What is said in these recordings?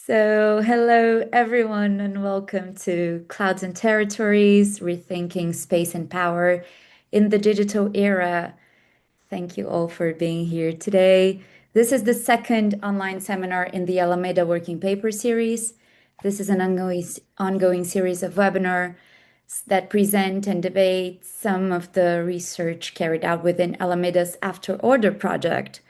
Hello everyone, and welcome to Clouds and Territories, Rethinking Space and Power in the Digital Era. Thank you all for being here today. This is the second online seminar in the Alameda Working Paper series. This is an ongoing series of webinars that present and debate some of the research carried out within Alameda's After Order project.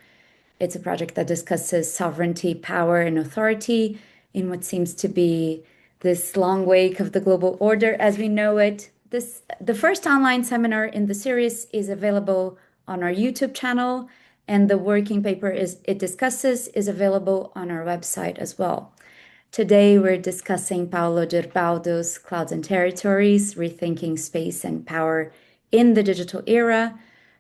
It's a project that discusses sovereignty, power, and authority in what seems to be this long wake of the global order as we know it. The first online seminar in the series is available on our YouTube channel, and the working paper it discusses is available on our website as well. Today, we're discussing Paolo Gerbaudo's Clouds and Territories, Rethinking Space and Power in the Digital Era.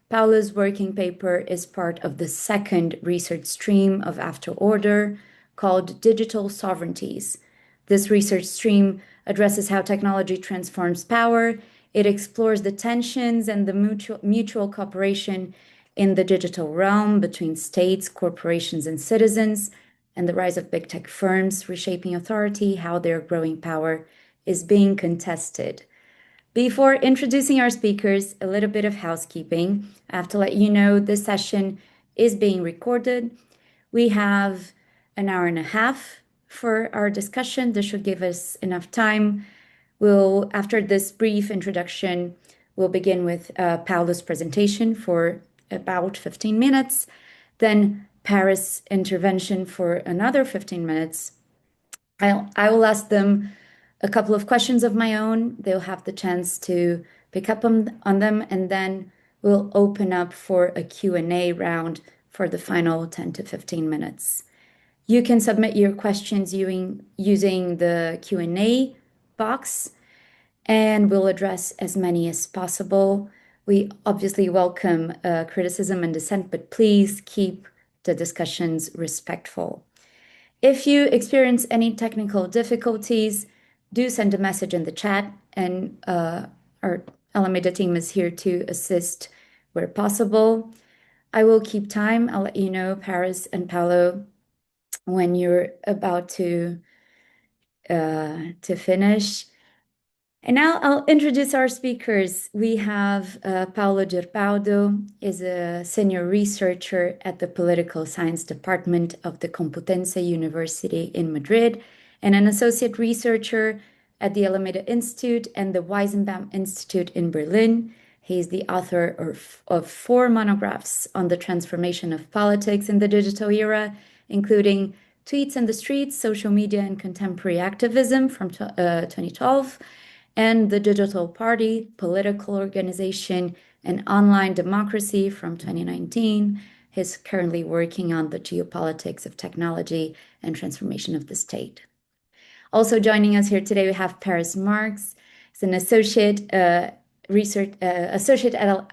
Paolo's working paper is part of the second research stream of After Order called Digital Sovereignties. This research stream addresses how technology transforms power. It explores the tensions and the mutual cooperation in the digital realm between states, corporations, and citizens, and the rise of big tech firms reshaping authority, how their growing power is being contested. Before introducing our speakers, a little bit of housekeeping. I have to let you know this session is being recorded. We have an hour and a half for our discussion. This should give us enough time. After this brief introduction, we'll begin with Paolo's presentation for about 15 minutes, then Paris intervention for another 15 minutes. I will ask them a couple of questions of my own. They'll have the chance to pick up on them, and then we'll open up for a Q&A round for the final 10 to 15 minutes. You can submit your questions using the Q&A box, and we'll address as many as possible. We obviously welcome criticism and dissent, but please keep the discussions respectful. If you experience any technical difficulties, do send a message in the chat, and our Alameda team is here to assist where possible. I will keep time. I'll let you know, Paris and Paolo, when you're about to finish. And now I'll introduce our speakers. We have Paolo Gerbaudo, is a senior researcher at the Political Science Department of the Complutense University in Madrid, and an associate researcher at the Alameda Institute and the Weizenbaum Institute in Berlin. He is the author of 4 monographs on the transformation of politics in the digital era, including Tweets in the Streets, Social Media and Contemporary Activism from 2012, and The Digital Party, Political Organization and Online Democracy from 2019. He's currently working on the geopolitics of technology and transformation of the state. Also joining us here today, we have Paris Marx. He's an associate at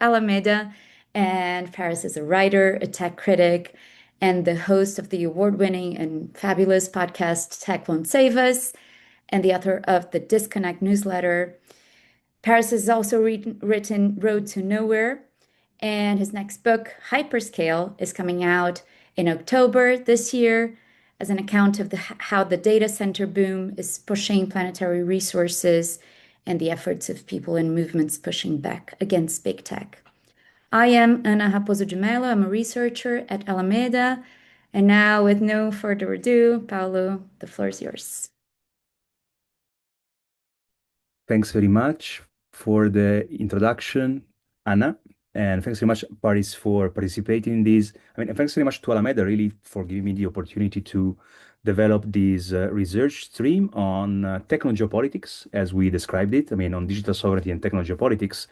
Alameda, and Paris is a writer, a tech critic, and the host of the award-winning and fabulous podcast Tech Won't Save Us, and the author of the Disconnect newsletter. Paris has also written Road to Nowhere, and his next book, Hyperscale, is coming out in October this year as an account of how the data center boom is pushing planetary resources and the efforts of people and movements pushing back against big tech. I am Anna de Mello. I'm a researcher at Alameda. And now, with no further ado, Paolo, the floor is yours. Thanks very much for the introduction, Anna, and thanks very much, Paris, for participating in this. And thanks very much to Alameda, really, for giving me the opportunity to develop this research stream on techno-geopolitics, as we described it. On digital sovereignty and techno-geopolitics,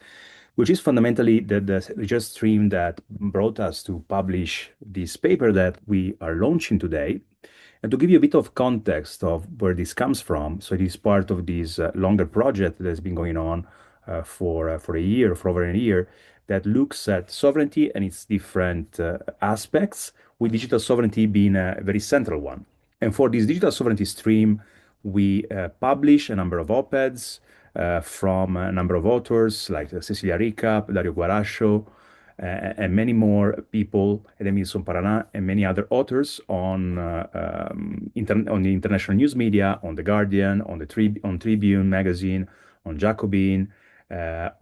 which is fundamentally the research stream that brought us to publish this paper that we are launching today. And to give you a bit of context of where this comes from, so it is part of this longer project that has been going on for over a year, that looks at sovereignty and its different aspects, with digital sovereignty being a very central one. And for this digital sovereignty stream, we publish a number of op-eds from a number of authors like Cecilia Rica, Dario Guarascio, and many more people, Edemilson Paraná, and many other authors on the international news media, on The Guardian, on Tribune magazine, on Jacobin, there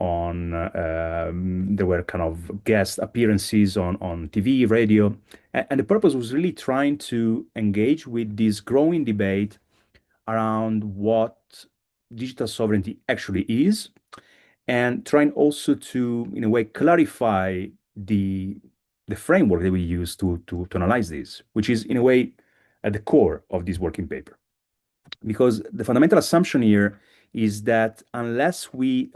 were kind of guest appearances on TV, radio, and the purpose was really trying to engage with this growing debate around what digital sovereignty actually is, and trying also to, in a way, clarify the the framework that we use to analyze this, which is in a way at the core of this working paper. Because the fundamental assumption here is that unless we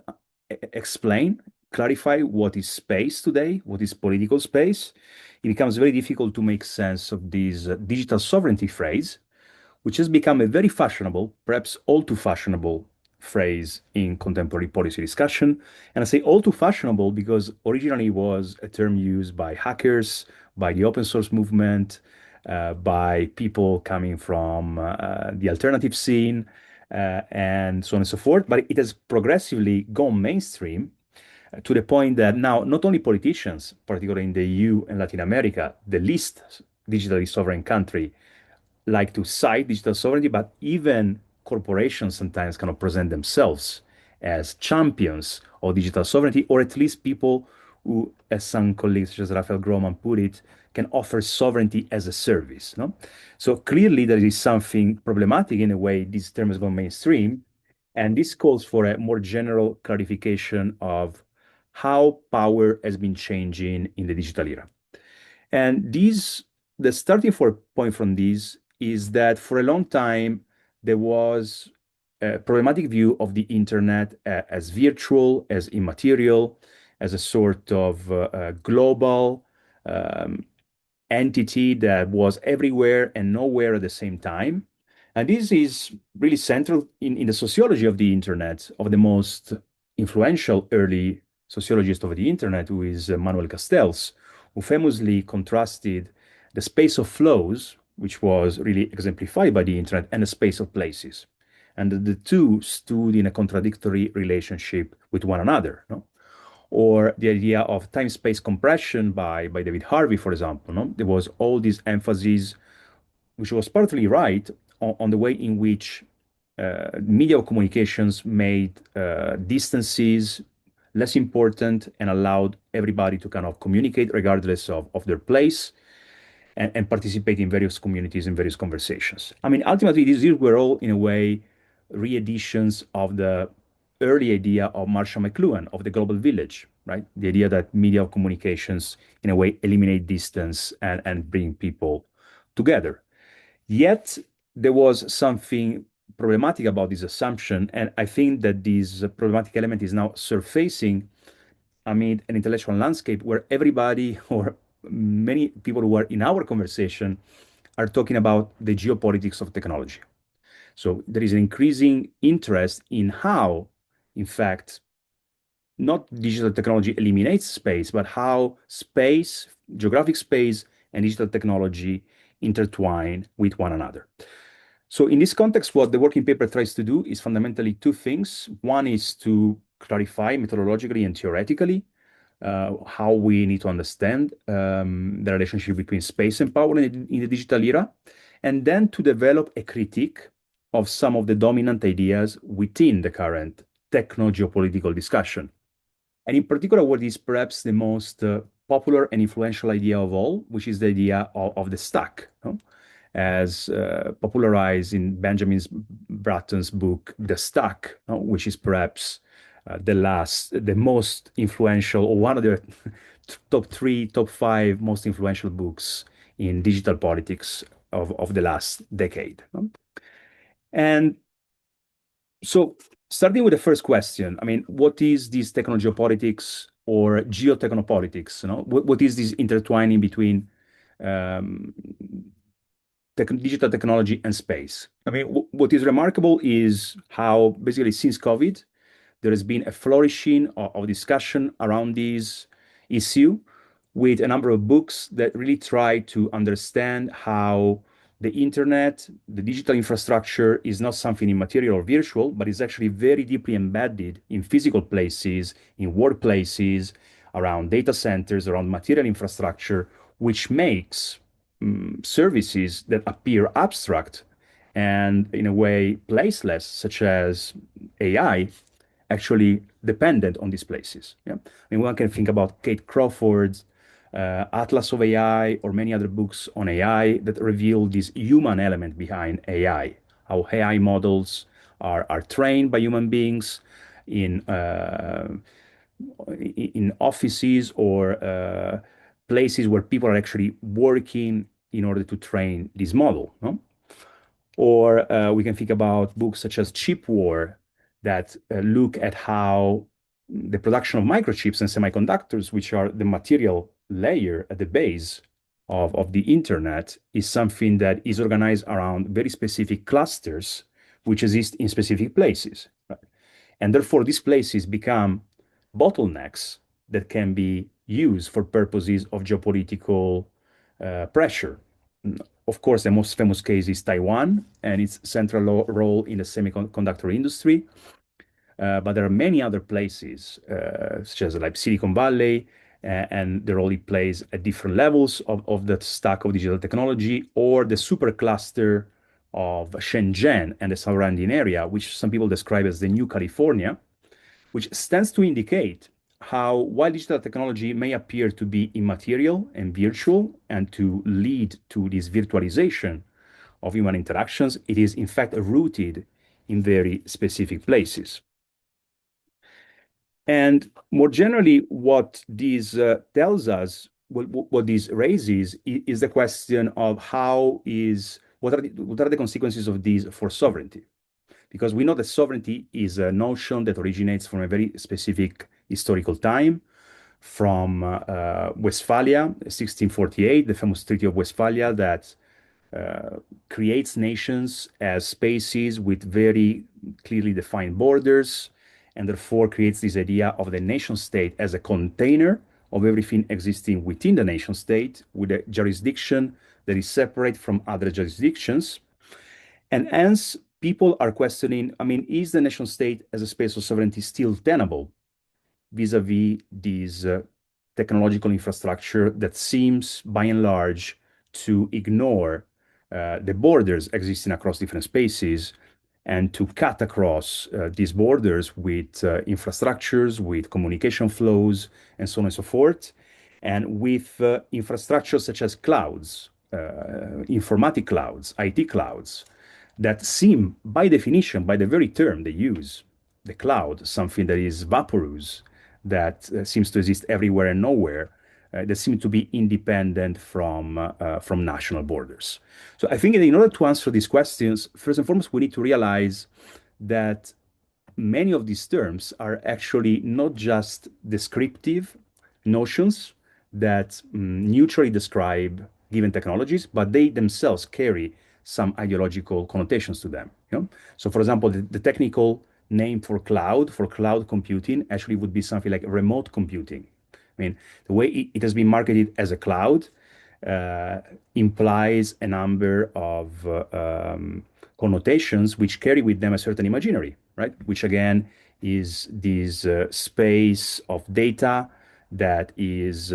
explain, clarify what is space today, what is political space, it becomes very difficult to make sense of this digital sovereignty phrase, which has become a very fashionable, perhaps all too fashionable phrase in contemporary policy discussion. And I say all too fashionable because originally it was a term used by hackers, by the open source movement, by people coming from the alternative scene, and so on and so forth. But it has progressively gone mainstream to the point that now not only politicians, particularly in the EU and Latin America, the least digitally sovereign country, like to cite digital sovereignty, but even corporations sometimes kind of present themselves as champions of digital sovereignty, or at least people who, as some colleagues such as Raphael Groman put it, can offer sovereignty as a service. No? So clearly there is something problematic in a way this term has gone mainstream, and this calls for a more general clarification of how power has been changing in the digital era. And the starting point from this is that for a long time, there was a problematic view of the internet as virtual, as immaterial, as a sort of global um, entity that was everywhere and nowhere at the same time. And this is really central in the sociology of the internet, of the most influential early sociologist of the internet, who is Manuel Castells, who famously contrasted the space of flows, which was really exemplified by the internet, and the space of places. And the two stood in a contradictory relationship with one another. No? Or the idea of time-space compression by David Harvey, for example. No? There was all this emphasis, which was partly right, on the way in which media communications made distances less important and allowed everybody to kind of communicate regardless of their place and participate in various communities and various conversations. I mean, ultimately, these were all, in a way, re-editions of the early idea of Marshall McLuhan of the global village, right? The idea that media communications, in a way, eliminate distance and bring people together. Yet, there was something problematic about this assumption, and I think that this problematic element is now surfacing amid an intellectual landscape where everybody or many people who are in our conversation are talking about the geopolitics of technology. So there is an increasing interest in how, in fact, not digital technology eliminates space, but how space, geographic space, and digital technology intertwine with one another. So in this context, what the working paper tries to do is fundamentally two things. One is to clarify methodologically and theoretically how we need to understand the relationship between space and power in the digital era, and then to develop a critique of some of the dominant ideas within the current techno-geopolitical discussion. And in particular, what is perhaps the most popular and influential idea of all, which is the idea of the stack, no? As popularized in Benjamin Bratton's book, The Stack, no? Which is perhaps the most influential, or one of the top three, top five most influential books in digital politics of the last decade. No? And so, starting with the first question, I mean, what is this techno-geopolitics or geotechnopolitics? You know, what is this intertwining between um, digital technology and space? I mean, what is remarkable is how basically since COVID, there has been a flourishing of discussion around this issue with a number of books that really try to understand how the internet, the digital infrastructure is not something immaterial or virtual, but is actually very deeply embedded in physical places, in workplaces, around data centers, around material infrastructure, which makes services that appear abstract and in a way placeless, such as AI, actually dependent on these places. Yeah? I mean, one can think about Kate Crawford's Atlas of AI or many other books on AI that reveal this human element behind AI, how AI models are trained by human beings in in offices or places where people are actually working in order to train this model. No? Or we can think about books such as Chip War that look at how the production of microchips and semiconductors, which are the material layer at the base of the internet, is something that is organized around very specific clusters which exist in specific places. Right? And therefore, these places become bottlenecks that can be used for purposes of geopolitical pressure. Of course, the most famous case is Taiwan and its central role in the semiconductor industry. But there are many other places, such as like Silicon Valley, and the role it plays at different levels of the stack of digital technology, or the supercluster of Shenzhen and the surrounding area, which some people describe as the new California, which stands to indicate how, while digital technology may appear to be immaterial and virtual and to lead to this virtualization of human interactions, it is in fact rooted in very specific places. And more generally, what this tells us, what this raises, is the question of what are the consequences of this for sovereignty? Because we know that sovereignty is a notion that originates from a very specific historical time, from Westphalia, 1648, the famous Treaty of Westphalia that creates nations as spaces with very clearly defined borders, and therefore creates this idea of the nation state as a container of everything existing within the nation state, with a jurisdiction that is separate from other jurisdictions. And hence, people are questioning, I mean, is the nation state as a space of sovereignty still tenable vis-a-vis this technological infrastructure that seems, by and large, to ignore the borders existing across different spaces and to cut across these borders with infrastructures, with communication flows, and so on and so forth, and with infrastructures such as clouds, informatic clouds, IT clouds, that seem, by definition, by the very term they use, the cloud, something that is vaporous, that seems to exist everywhere and nowhere, that seem to be independent from national borders. So I think that in order to answer these questions, first and foremost, we need to realize that many of these terms are actually not just descriptive notions that neutrally describe given technologies, but they themselves carry some ideological connotations to them. You know? So, for example, the technical name for cloud computing, actually would be something like remote computing. I mean, the way it has been marketed as a cloud implies a number of connotations which carry with them a certain imaginary, right? Which again is this space of data that is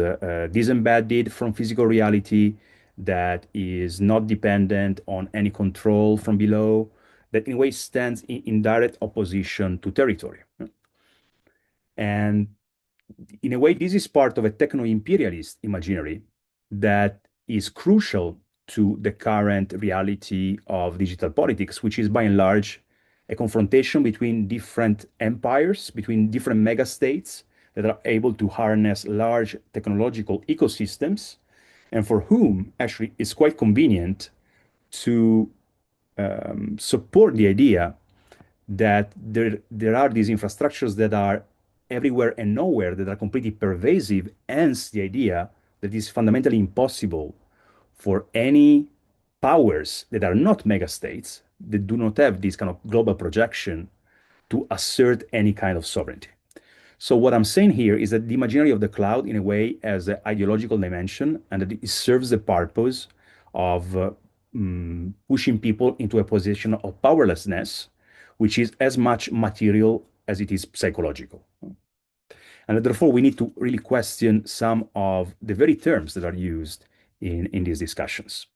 disembedded from physical reality, that is not dependent on any control from below, that in a way stands in direct opposition to territory. And in a way, this is part of a techno-imperialist imaginary that is crucial to the current reality of digital politics, which is by and large a confrontation between different empires, between different megastates that are able to harness large technological ecosystems, and for whom actually it's quite convenient to support the idea that there are these infrastructures that are everywhere and nowhere, that are completely pervasive, hence the idea that it's fundamentally impossible for any powers that are not megastates, that do not have this kind of global projection, to assert any kind of sovereignty. So what I'm saying here is that the imaginary of the cloud, in a way, has an ideological dimension, and that it serves the purpose of pushing people into a position of powerlessness, which is as much material as it is psychological. And therefore, we need to really question some of the very terms that are used in these discussions.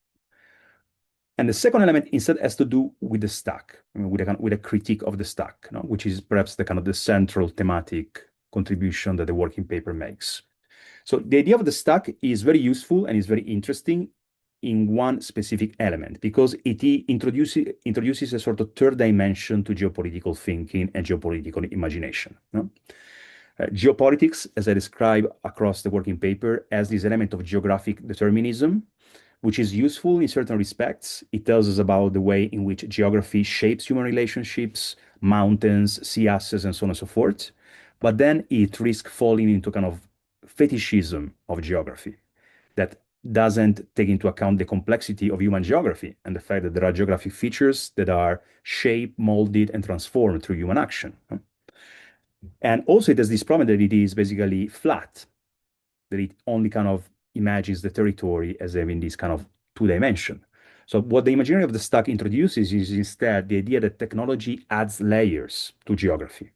And the second element instead has to do with the stack, with a critique of the stack, which is perhaps the kind of the central thematic contribution that the working paper makes. So the idea of the stack is very useful and is very interesting in one specific element because it introduces a sort of third dimension to geopolitical thinking and geopolitical imagination. Geopolitics, as I describe across the working paper, has this element of geographic determinism, which is useful in certain respects. It tells us about the way in which geography shapes human relationships, mountains, sea asses, and so on and so forth. But then it risks falling into kind of fetishism of geography that doesn't take into account the complexity of human geography and the fact that there are geographic features that are shaped, molded, and transformed through human action. And also, it has this problem that it is basically flat, that it only kind of imagines the territory as having this kind of two dimension. So what the imaginary of the stack introduces is instead the idea that technology adds layers to geography,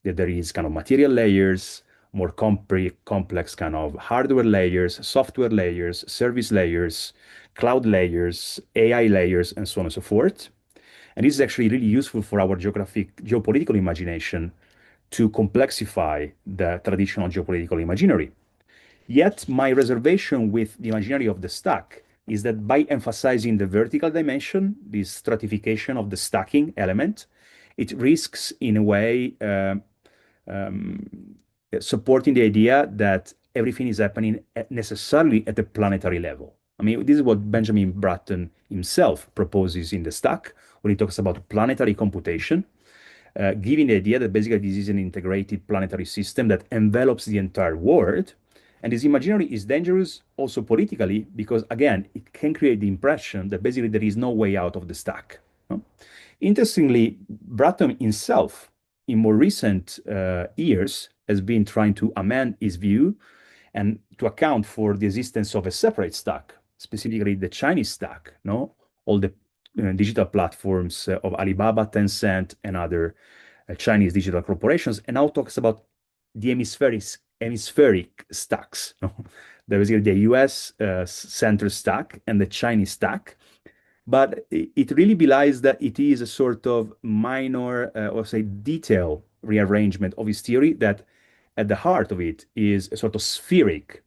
that there is kind of material layers, more complex kind of hardware layers, software layers, service layers, cloud layers, AI layers, and so on and so forth. And this is actually really useful for our geopolitical imagination to complexify the traditional geopolitical imaginary. Yet, my reservation with the imaginary of the stack is that by emphasizing the vertical dimension, this stratification of the stacking element, it risks, in a way, um, supporting the idea that everything is happening necessarily at the planetary level. I mean, this is what Benjamin Bratton himself proposes in the stack when he talks about planetary computation, giving the idea that basically this is an integrated planetary system that envelops the entire world. And this imaginary is dangerous also politically because, again, it can create the impression that basically there is no way out of the stack. Interestingly, Bratton himself, in more recent years, has been trying to amend his view and to account for the existence of a separate stack, specifically the Chinese stack, no? All the digital platforms of Alibaba, Tencent, and other Chinese digital corporations, and now talks about the hemispheric stacks. No? There is the US center stack and the Chinese stack, but it really belies that it is a sort of minor or say detail rearrangement of his theory that at the heart of it is a sort of spheric,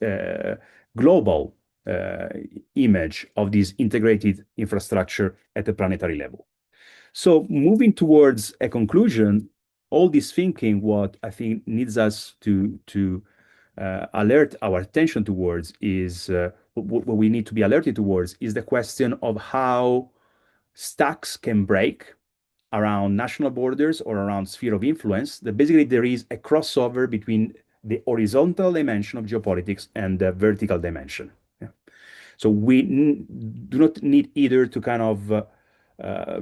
uh, global uh, image of this integrated infrastructure at the planetary level. So moving towards a conclusion, all this thinking, what I think needs us to alert our attention towards is what we need to be alerted towards is the question of how stacks can break around national borders or around sphere of influence. That basically there is a crossover between the horizontal dimension of geopolitics and the vertical dimension. Yeah. So we do not need either to kind of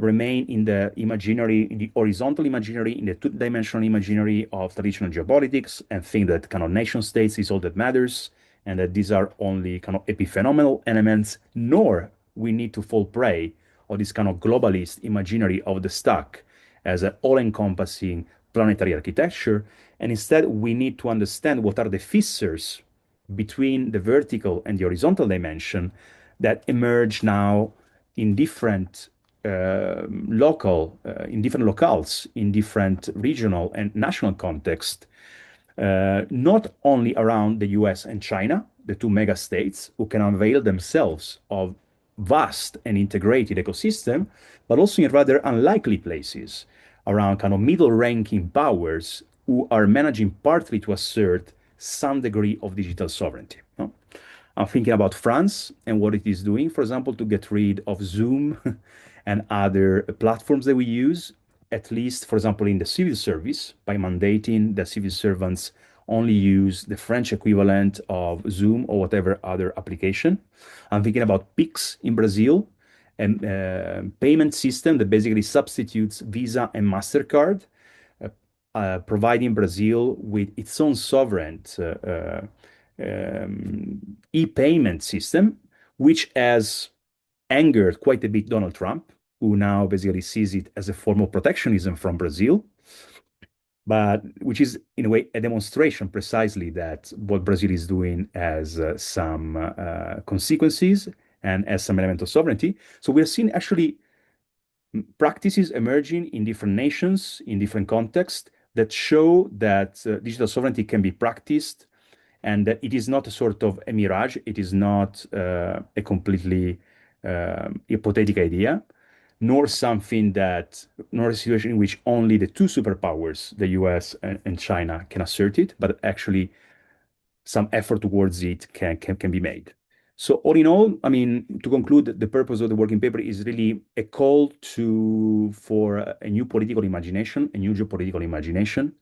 remain in the imaginary, in the horizontal imaginary, in the two-dimensional imaginary of traditional geopolitics and think that kind of nation states is all that matters and that these are only kind of epiphenomenal elements, nor we need to fall prey of this kind of globalist imaginary of the stack as an all-encompassing planetary architecture. And instead, we need to understand what are the fissures between the vertical and the horizontal dimension that emerge now in different in different locales, in different regional and national context, not only around the US and China, the two mega states who can avail themselves of vast and integrated ecosystem, but also in rather unlikely places around kind of middle ranking powers who are managing partly to assert some degree of digital sovereignty. No? I'm thinking about France and what it is doing, for example, to get rid of Zoom and other platforms that we use, at least, for example, in the civil service, by mandating that civil servants only use the French equivalent of Zoom or whatever other application. I'm thinking about Pix in Brazil, a payment system that basically substitutes Visa and MasterCard, providing Brazil with its own sovereign e-payment system, which has angered quite a bit Donald Trump, who now basically sees it as a form of protectionism from Brazil. but which is in a way a demonstration precisely that what Brazil is doing has some consequences and has some element of sovereignty. So we're seeing actually practices emerging in different nations, in different contexts, that show that digital sovereignty can be practiced and that it is not a sort of a mirage, it is not a completely hypothetical idea, nor something that, nor a situation in which only the two superpowers, the US and China, can assert it, but actually some effort towards it can be made. So all in all, I mean, to conclude, the purpose of the working paper is really a call to for a new political imagination, a new geopolitical imagination,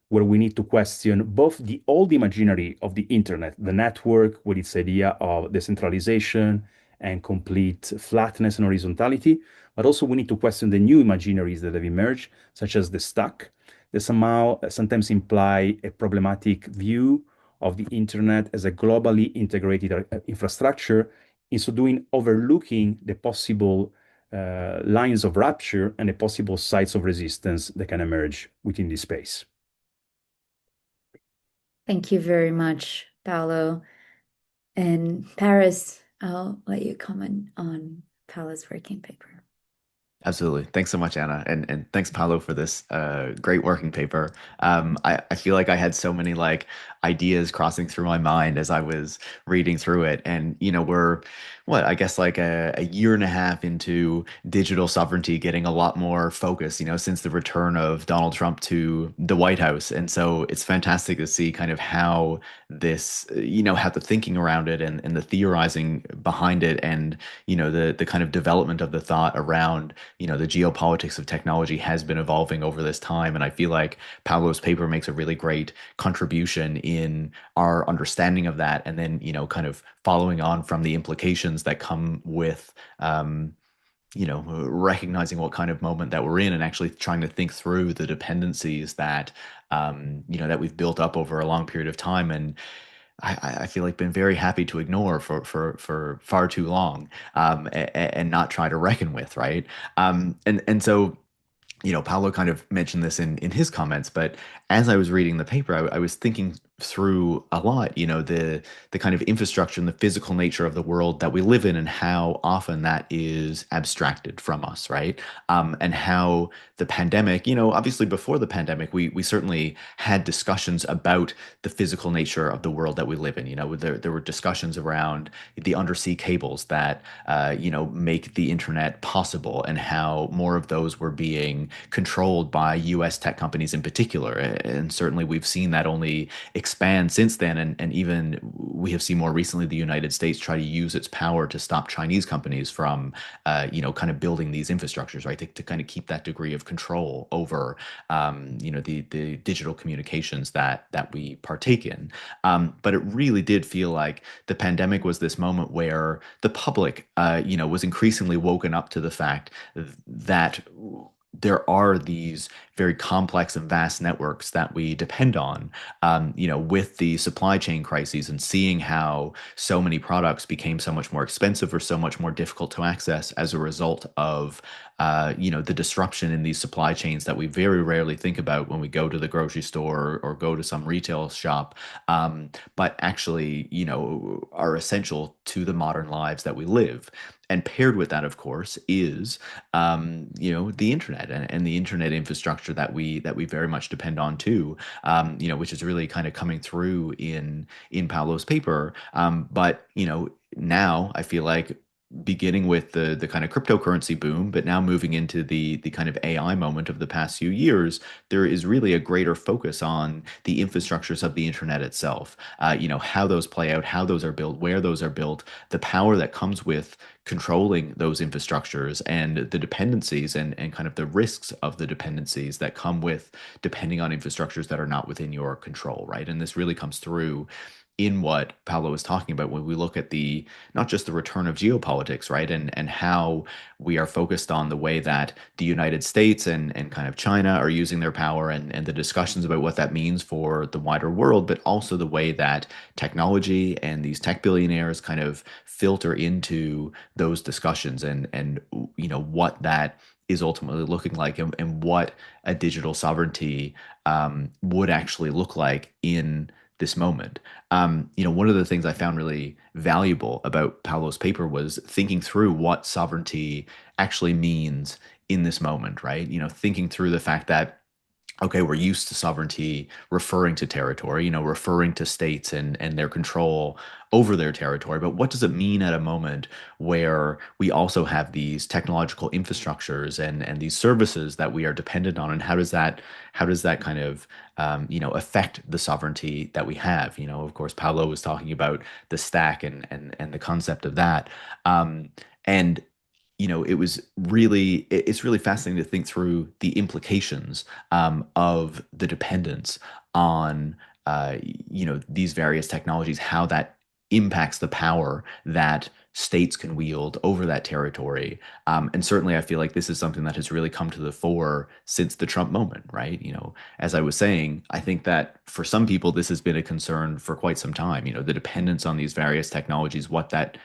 where we need to question both the old imaginary of the internet, the network with its idea of decentralization and complete flatness and horizontality, but also we need to question the new imaginaries that have emerged, such as the stack, that somehow sometimes imply a problematic view of the internet as a globally integrated infrastructure, in so doing overlooking the possible lines of rupture and the possible sites of resistance that can emerge within this space. Thank you very much, Paolo. And Paris, I'll let you comment on Paolo's working paper. Absolutely. Thanks so much, Anna. And thanks, Paolo, for this great working paper. I feel like I had so many like ideas crossing through my mind as I was reading through it. And, we're what, I guess like a year and a half into digital sovereignty getting a lot more focus, since the return of Donald Trump to the White House. And so it's fantastic to see kind of how this, how the thinking around it and the theorizing behind it and, the kind of development of the thought around the geopolitics of technology has been evolving over this time. And I feel like Paolo's paper makes a really great contribution in our understanding of that. And then, kind of following on from the implications that come with, recognizing what kind of moment that we're in and actually trying to think through the dependencies that, that we've built up over a long period of time. And I feel like been very happy to ignore for far too long, and not try to reckon with, right? And so Paolo kind of mentioned this in his comments, but as I was reading the paper, I was thinking through a lot, the kind of infrastructure and the physical nature of the world that we live in and how often that is abstracted from us, right? And how the pandemic, obviously before the pandemic, we certainly had discussions about the physical nature of the world that we live in. There were discussions around the undersea cables that, make the internet possible and how more of those were being controlled by US tech companies in particular. And certainly we've seen that only expand since then. And even we have seen more recently the United States try to use its power to stop Chinese companies from, kind of building these infrastructures, right? To kind of keep that degree of control over, the digital communications that we partake in. But it really did feel like the pandemic was this moment where the public, was increasingly woken up to the fact that there are these very complex and vast networks that we depend on, with the supply chain crises and seeing how so many products became so much more expensive or so much more difficult to access as a result of, the disruption in these supply chains that we very rarely think about when we go to the grocery store or go to some retail shop, but actually, are essential to the modern lives that we live. And paired with that, of course, is the internet and the internet infrastructure that we very much depend on too, which is really kind of coming through in Paolo's paper. But now I feel like beginning with the kind of cryptocurrency boom, but now moving into the kind of AI moment of the past few years, there is really a greater focus on the infrastructures of the internet itself. How those play out, how those are built, where those are built, the power that comes with controlling those infrastructures and the dependencies and kind of the risks of the dependencies that come with depending on infrastructures that are not within your control, right? And this really comes through in what Paolo was talking about when we look at the not just the return of geopolitics, right? And how we are focused on the way that the United States and kind of China are using their power and the discussions about what that means for the wider world, but also the way that technology and these tech billionaires kind of filter into those discussions and what that is ultimately looking like, and what a digital sovereignty would actually look like in this moment. One of the things I found really valuable about Paolo's paper was thinking through what sovereignty actually means in this moment, right? Thinking through the fact that, okay, we're used to sovereignty referring to territory, referring to states and their control over their territory. But what does it mean at a moment where we also have these technological infrastructures and these services that we are dependent on? And how does that kind of affect the sovereignty that we have? Of course, Paolo was talking about the stack and the concept of that. And it's really fascinating to think through the implications of the dependence on these various technologies, how that impacts the power that states can wield over that territory. And certainly I feel like this is something that has really come to the fore since the Trump moment, right? As I was saying, I think that for some people this has been a concern for quite some time, the dependence on these various technologies, what that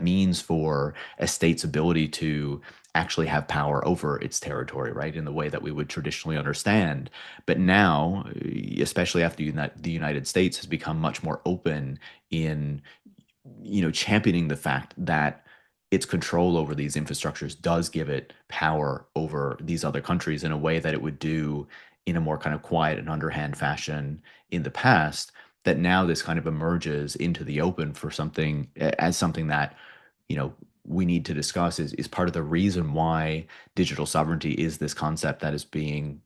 means for a state's ability to actually have power over its territory, right, in the way that we would traditionally understand. But now, especially after the United States has become much more open in, championing the fact that its control over these infrastructures does give it power over these other countries in a way that it would do in a more kind of quiet and underhand fashion in the past, that now this kind of emerges into the open for something as something that we need to discuss is part of the reason why digital sovereignty is this concept that is being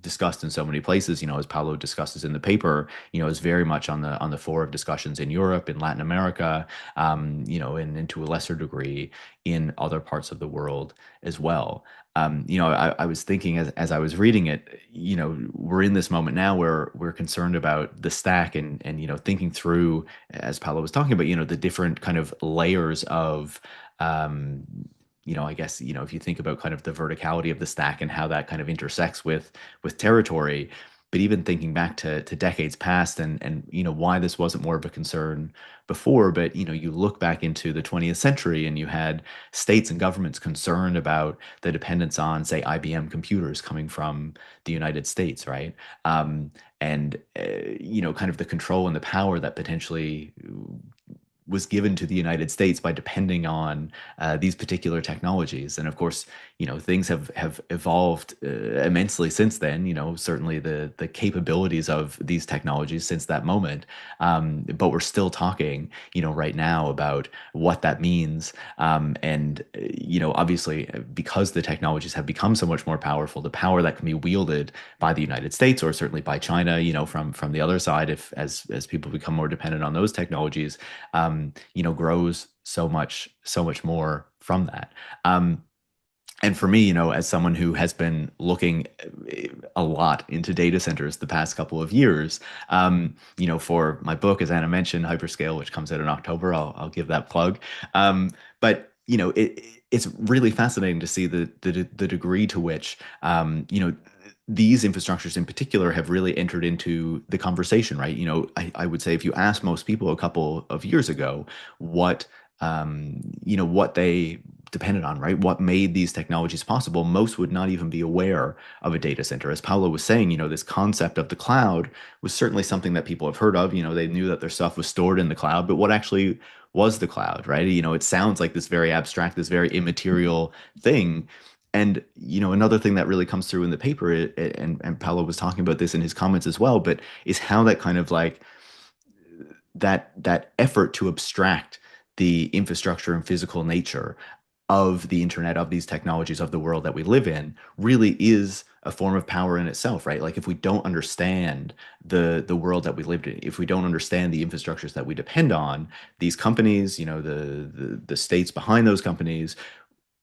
discussed in so many places. As Paolo discusses in the paper, is very much on the fore of discussions in Europe, in Latin America, and to a lesser degree in other parts of the world as well. I was thinking as I was reading it, we're in this moment now where we're concerned about the stack and thinking through, as Paolo was talking about, the different kind of layers of, I guess, if you think about kind of the verticality of the stack and how that kind of intersects with territory. But even thinking back to decades past and why this wasn't more of a concern before, but you look back into the 20th century and you had states and governments concerned about the dependence on, say, IBM computers coming from the United States, right? And kind of the control and the power that potentially was given to the United States by depending on these particular technologies. And of course, things have evolved immensely since then. Certainly the capabilities of these technologies since that moment. But we're still talking, right now about what that means. And obviously, because the technologies have become so much more powerful, the power that can be wielded by the United States or certainly by China, from the other side, if as people become more dependent on those technologies, grows so much more from that. And for me, as someone who has been looking a lot into data centers the past couple of years, for my book, as Anna mentioned, Hyperscale, which comes out in October, I'll give that plug. But it's really fascinating to see the degree to which these infrastructures in particular have really entered into the conversation, right? I would say if you ask most people a couple of years ago what they depended on, right? What made these technologies possible, most would not even be aware of a data center. As Paolo was saying, this concept of the cloud was certainly something that people have heard of. They knew that their stuff was stored in the cloud, but what actually was the cloud, right? It sounds like this very abstract, this very immaterial thing. And another thing that really comes through in the paper, and Paolo was talking about this in his comments as well, but is how that kind of like that effort to abstract the infrastructure and physical nature of the internet, of these technologies, of the world that we live in, really is a form of power in itself, right? Like if we don't understand the world that we lived in, if we don't understand the infrastructures that we depend on, these companies, the states behind those companies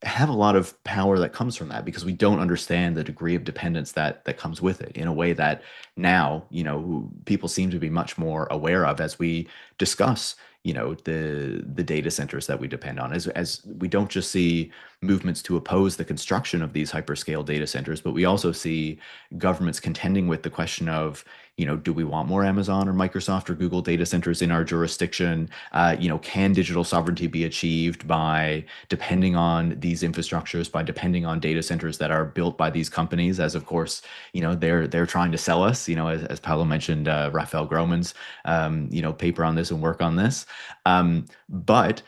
have a lot of power that comes from that because we don't understand the degree of dependence that comes with it in a way that now, people seem to be much more aware of as we discuss, the data centers that we depend on, as we don't just see movements to oppose the construction of these hyperscale data centers, but we also see governments contending with the question of, do we want more Amazon or Microsoft or Google data centers in our jurisdiction? Can digital sovereignty be achieved by depending on these infrastructures, by depending on data centers that are built by these companies, as of course, they're trying to sell us, as Paolo mentioned, Raphael Groman's, paper on this and work on this. But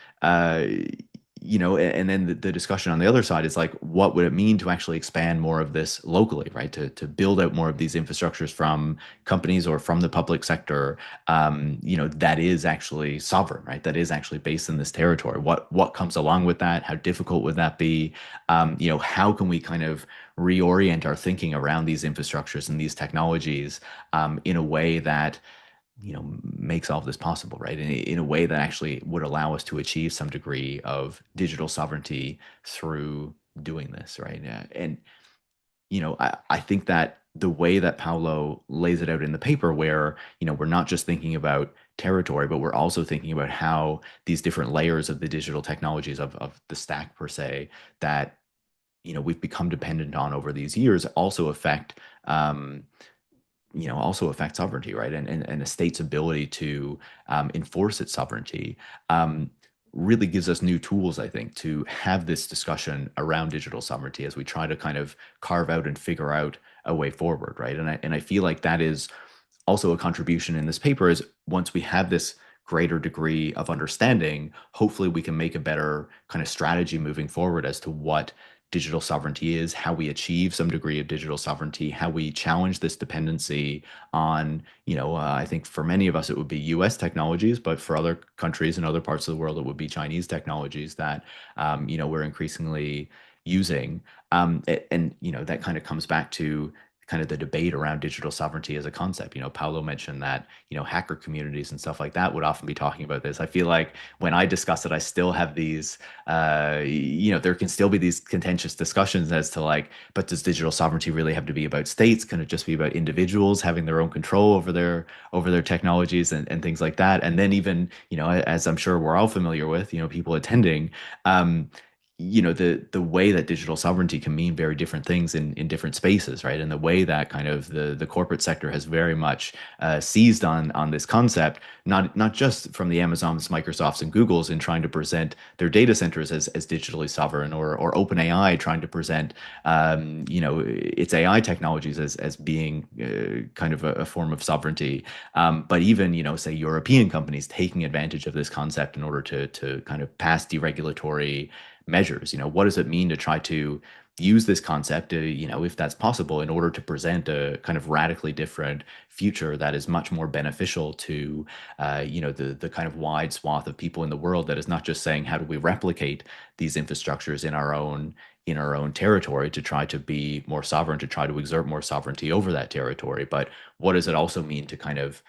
and then the discussion on the other side is like, what would it mean to actually expand more of this locally, right? To build out more of these infrastructures from companies or from the public sector, that is actually sovereign, right? That is actually based in this territory. What comes along with that? How difficult would that be? How can we kind of reorient our thinking around these infrastructures and these technologies in a way that makes all of this possible, right? In a way that actually would allow us to achieve some degree of digital sovereignty through doing this, right? And I think that the way that Paolo lays it out in the paper, where we're not just thinking about territory, but we're also thinking about how these different layers of the digital technologies of the stack per se that we've become dependent on over these years also affect sovereignty, right? And a state's ability to enforce its sovereignty really gives us new tools, I think, to have this discussion around digital sovereignty as we try to kind of carve out and figure out a way forward, right? And I feel like that is also a contribution in this paper is once we have this greater degree of understanding, hopefully we can make a better kind of strategy moving forward as to what digital sovereignty is, how we achieve some degree of digital sovereignty, how we challenge this dependency on, I think for many of us it would be US technologies, but for other countries and other parts of the world it would be Chinese technologies that, we're increasingly using. That kind of comes back to kind of the debate around digital sovereignty as a concept. Paolo mentioned that, hacker communities and stuff like that would often be talking about this. I feel like when I discuss it, I still have these, there can still be these contentious discussions as to like, but does digital sovereignty really have to be about states? Can it just be about individuals having their own control over their technologies and things like that? And then even, as I'm sure we're all familiar with, people attending, the way that digital sovereignty can mean very different things in different spaces, right? And the way that kind of the corporate sector has very much seized on this concept, not just from the Amazons, Microsofts, and Googles in trying to present their data centers as digitally sovereign, or OpenAI trying to present its AI technologies as being kind of a form of sovereignty, but even say European companies taking advantage of this concept in order to kind of pass deregulatory measures. What does it mean to try to use this concept, if that's possible, in order to present a kind of radically different future that is much more beneficial to, the kind of wide swath of people in the world that is not just saying, how do we replicate these infrastructures in our own territory to try to be more sovereign, to try to exert more sovereignty over that territory, but what does it also mean to kind of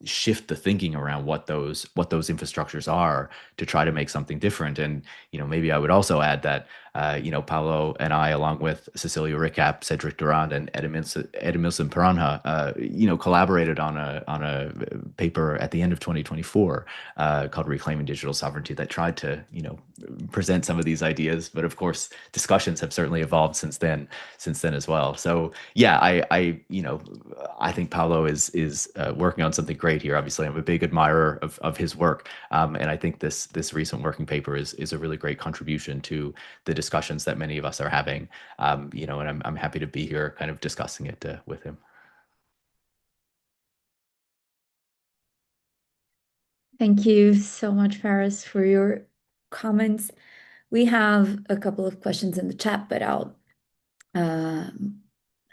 shift the thinking around what those infrastructures are to try to make something different. And maybe I would also add that Paolo and I, along with Cecilia Ricap, Cedric Durand, and Edmilson Paranja, collaborated on a paper at the end of 2024 called "Reclaiming Digital Sovereignty" that tried to present some of these ideas. But of course, discussions have certainly evolved since then as well. So yeah, I think Paolo is working on something great here. Obviously, I'm a big admirer of his work, and I think this recent working paper is a really great contribution to the discussions that many of us are having. And I'm happy to be here, kind of discussing it with him. Thank you so much, Paris, for your comments. We have a couple of questions in the chat, but I'll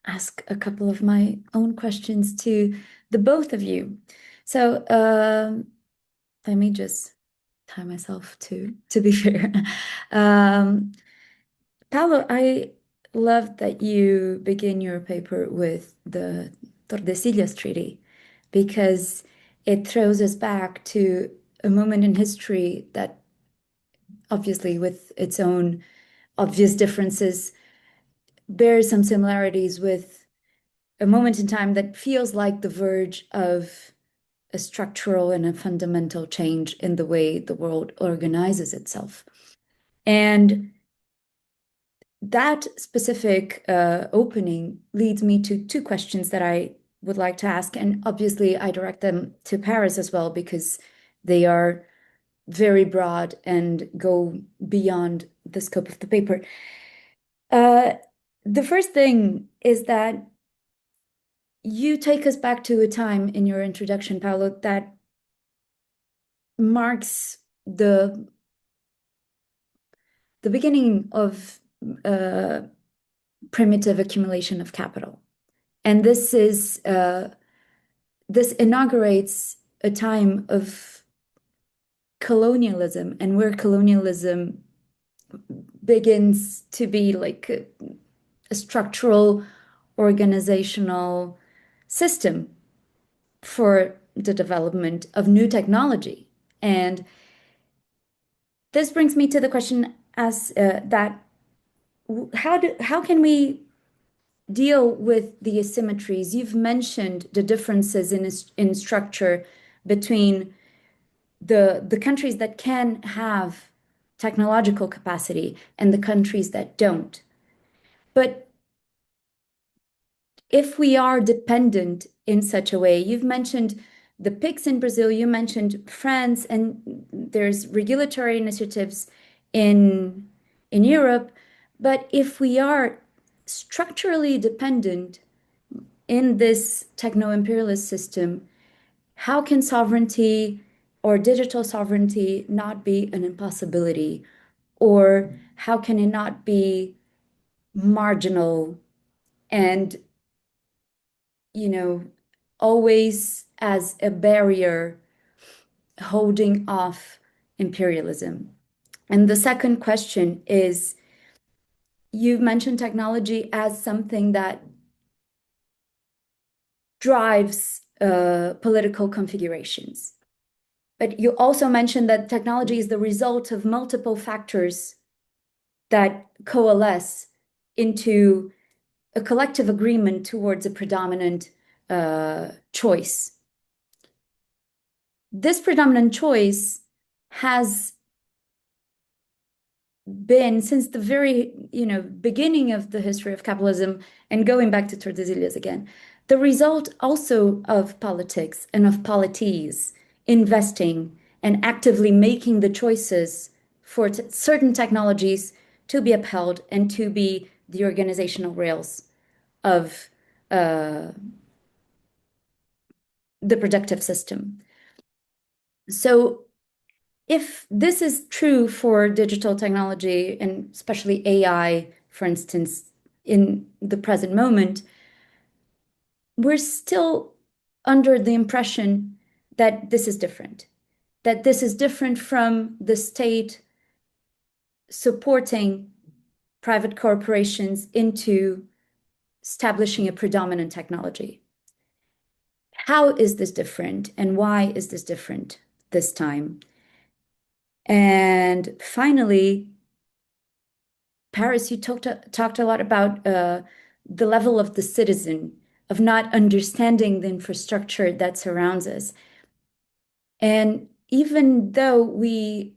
ask a couple of my own questions to the both of you. So let me just time myself to be fair. Paolo, I love that you begin your paper with the Tordesillas Treaty because it throws us back to a moment in history that obviously with its own obvious differences bears some similarities with a moment in time that feels like the verge of a structural and a fundamental change in the way the world organizes itself. And that specific opening leads me to two questions that I would like to ask, and obviously I direct them to Paris as well because they are very broad and go beyond the scope of the paper. Uh, the first thing is that you take us back to a time in your introduction, Paolo, that marks the beginning of uh, primitive accumulation of capital. And this inaugurates a time of colonialism, and where colonialism begins to be like a structural organizational system for the development of new technology. And this brings me to the question as that how can we deal with the asymmetries? You've mentioned the differences in structure between the countries that can have technological capacity and the countries that don't. But if we are dependent in such a way, you've mentioned the PICs in Brazil, you mentioned France, and there's regulatory initiatives in Europe. But if we are structurally dependent in this techno-imperialist system, how can sovereignty or digital sovereignty not be an impossibility? Or how can it not be marginal and, you know, always as a barrier holding off imperialism? And the second question is, you've mentioned technology as something that drives political configurations. But you also mentioned that technology is the result of multiple factors that coalesce into a collective agreement towards a predominant choice. This predominant choice has been since the very, beginning of the history of capitalism, and going back to Tordesillas again, the result also of politics and of polities investing and actively making the choices for certain technologies to be upheld and to be the organizational rails of uh, the productive system. So if this is true for digital technology and especially AI, for instance, in the present moment, we're still under the impression that this is different, that this is different from the state supporting private corporations into establishing a predominant technology. How is this different, and why is this different this time? And finally, Paris, you talked a lot about the level of the citizen, of not understanding the infrastructure that surrounds us. And even though we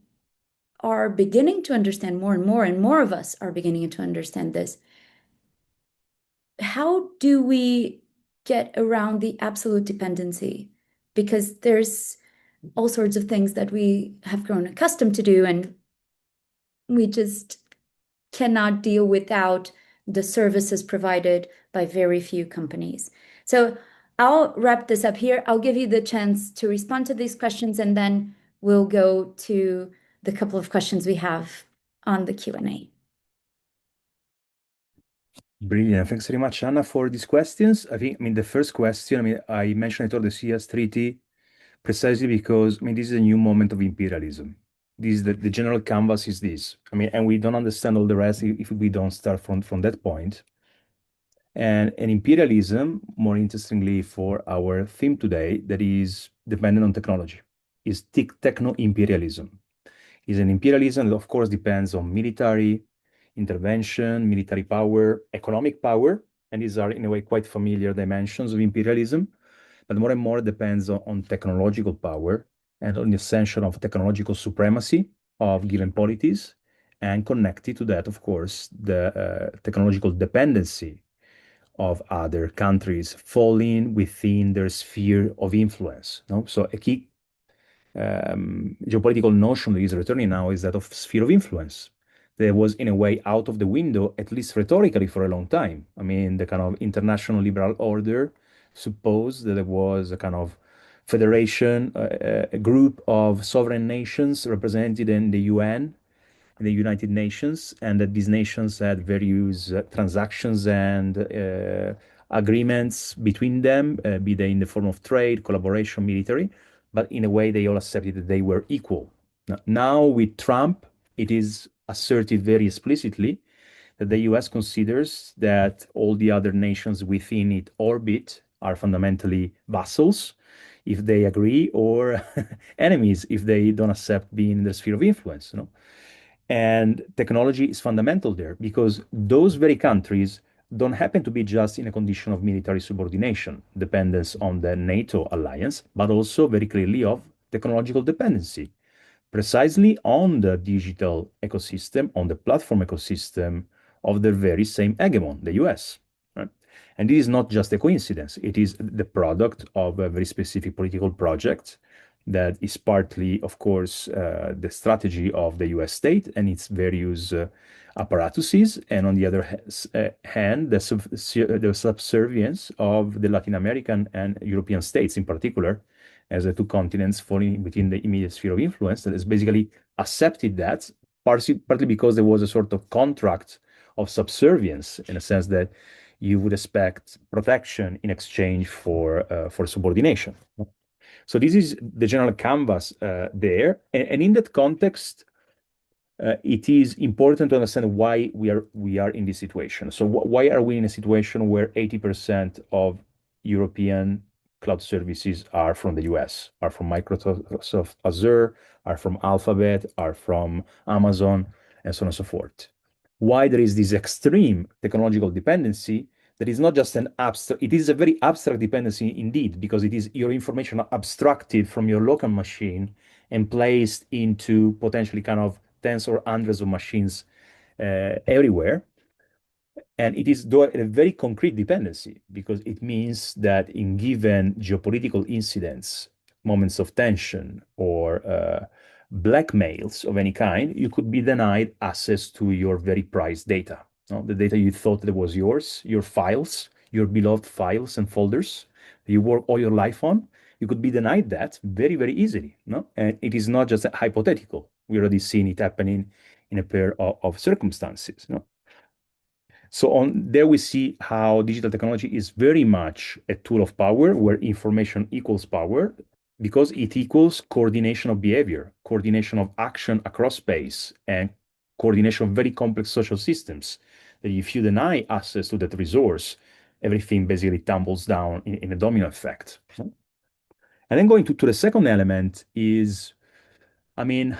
are beginning to understand more and more of us are beginning to understand this, how do we get around the absolute dependency? Because there's all sorts of things that we have grown accustomed to do, and we just cannot deal without the services provided by very few companies. So I'll wrap this up here. I'll give you the chance to respond to these questions, and then we'll go to the couple of questions we have on the Q&A. Brilliant. Thanks very much, Anna, for these questions. The first question, I mentioned Tordesillas Treaty precisely because, this is a new moment of imperialism. This is the general canvas is this. And we don't understand all the rest if we don't start from that point. And imperialism, more interestingly for our theme today, that is dependent on technology, is techno-imperialism. Is an imperialism that, of course, depends on military intervention, military power, economic power, and these are, in a way, quite familiar dimensions of imperialism, but more and more depends on technological power and on the ascension of technological supremacy of given polities, and connected to that, of course, the technological dependency of other countries falling within their sphere of influence. No? So a key geopolitical notion that is returning now is that of sphere of influence. That was in a way out of the window, at least rhetorically, for a long time. I mean, the kind of international liberal order supposed that there was a kind of federation, a group of sovereign nations represented in the UN, in the United Nations, and that these nations had various transactions and agreements between them, be they in the form of trade, collaboration, military, but in a way they all accepted that they were equal. Now with Trump, it is asserted very explicitly that the US considers that all the other nations within its orbit are fundamentally vassals if they agree, or enemies if they don't accept being in the sphere of influence. And technology is fundamental there because those very countries don't happen to be just in a condition of military subordination, dependence on the NATO alliance, but also very clearly of technological dependency, precisely on the digital ecosystem, on the platform ecosystem of the very same hegemon, the US. Right? And this is not just a coincidence. It is the product of a very specific political project that is partly, of course, the strategy of the US state and its various apparatuses, and on the other hand, the subservience of the Latin American and European states in particular, as the two continents falling within the immediate sphere of influence, that has basically accepted that, partly because there was a sort of contract of subservience, in a sense that you would expect protection in exchange for subordination. So this is the general canvas there. And in that context, it is important to understand why we are in this situation. So why are we in a situation where 80% of European cloud services are from the US, are from Microsoft Azure, are from Alphabet, are from Amazon, and so on and so forth? Why there is this extreme technological dependency that is not just an abstract, it is a very abstract dependency indeed, because it is your information abstracted from your local machine and placed into potentially kind of tens or hundreds of machines everywhere. And it is though a very concrete dependency because it means that in given geopolitical incidents, moments of tension, or blackmails of any kind, you could be denied access to your very prized data. The data you thought that was yours, your files, your beloved files and folders that you work all your life on, you could be denied that very, very easily. And it is not just hypothetical. We already seen it happening in a pair of circumstances. So on there we see how digital technology is very much a tool of power, where information equals power, because it equals coordination of behavior, coordination of action across space, and coordination of very complex social systems. That if you deny access to that resource, everything basically tumbles down in a domino effect. And then going to the second element is, I mean,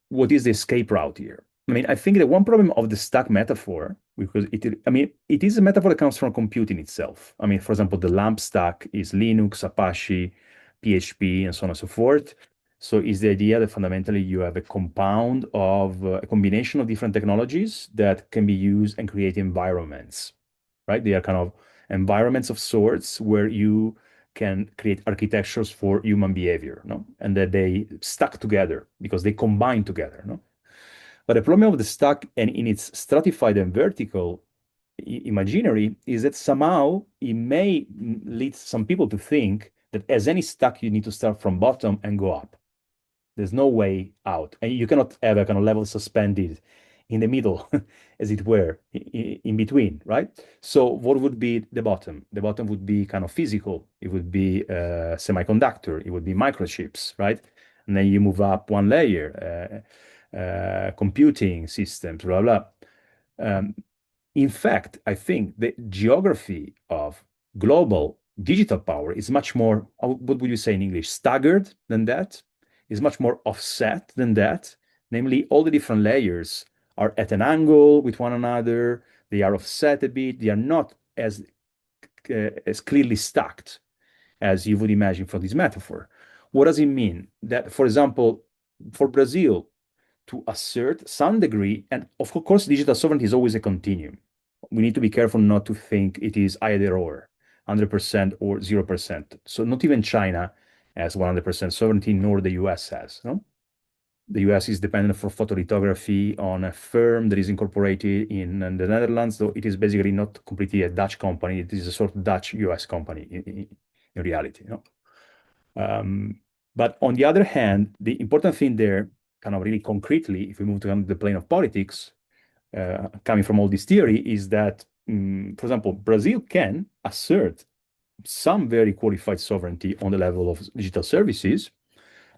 what is the escape route here? I mean, I think the one problem of the stack metaphor, because it is a metaphor that comes from computing itself. I mean, for example, the LAMP stack is Linux, Apache, PHP, and so on and so forth. So is the idea that fundamentally you have a compound of a combination of different technologies that can be used and create environments, right? They are kind of environments of sorts where you can create architectures for human behavior, and that they stack together because they combine together. But the problem of the stack and in its stratified and vertical imaginary is that somehow it may lead some people to think that as any stack, you need to start from bottom and go up. There's no way out. And you cannot have a kind of level suspended in the middle, as it were, in between, right? So what would be the bottom? The bottom would be kind of physical. It would be semiconductor. It would be microchips, right? And then you move up one layer, computing systems, blah, blah. In fact, I think the geography of global digital power is much more, what would you say in English, staggered than that, is much more offset than that. Namely, all the different layers are at an angle with one another. They are offset a bit. They are not as clearly stacked as you would imagine from this metaphor. What does it mean? That, for example, for Brazil to assert some degree, and of course, digital sovereignty is always a continuum. we need to be careful not to think it is either or, 100% or 0%. So not even China has 100% sovereignty, nor the US has. No? The US is dependent for photolithography on a firm that is incorporated in the Netherlands, though it is basically not completely a Dutch company. It is a sort of Dutch US company in reality. You know? But on the other hand, the important thing there, kind of really concretely, if we move to the plane of politics, coming from all this theory, is that, for example, Brazil can assert some very qualified sovereignty on the level of digital services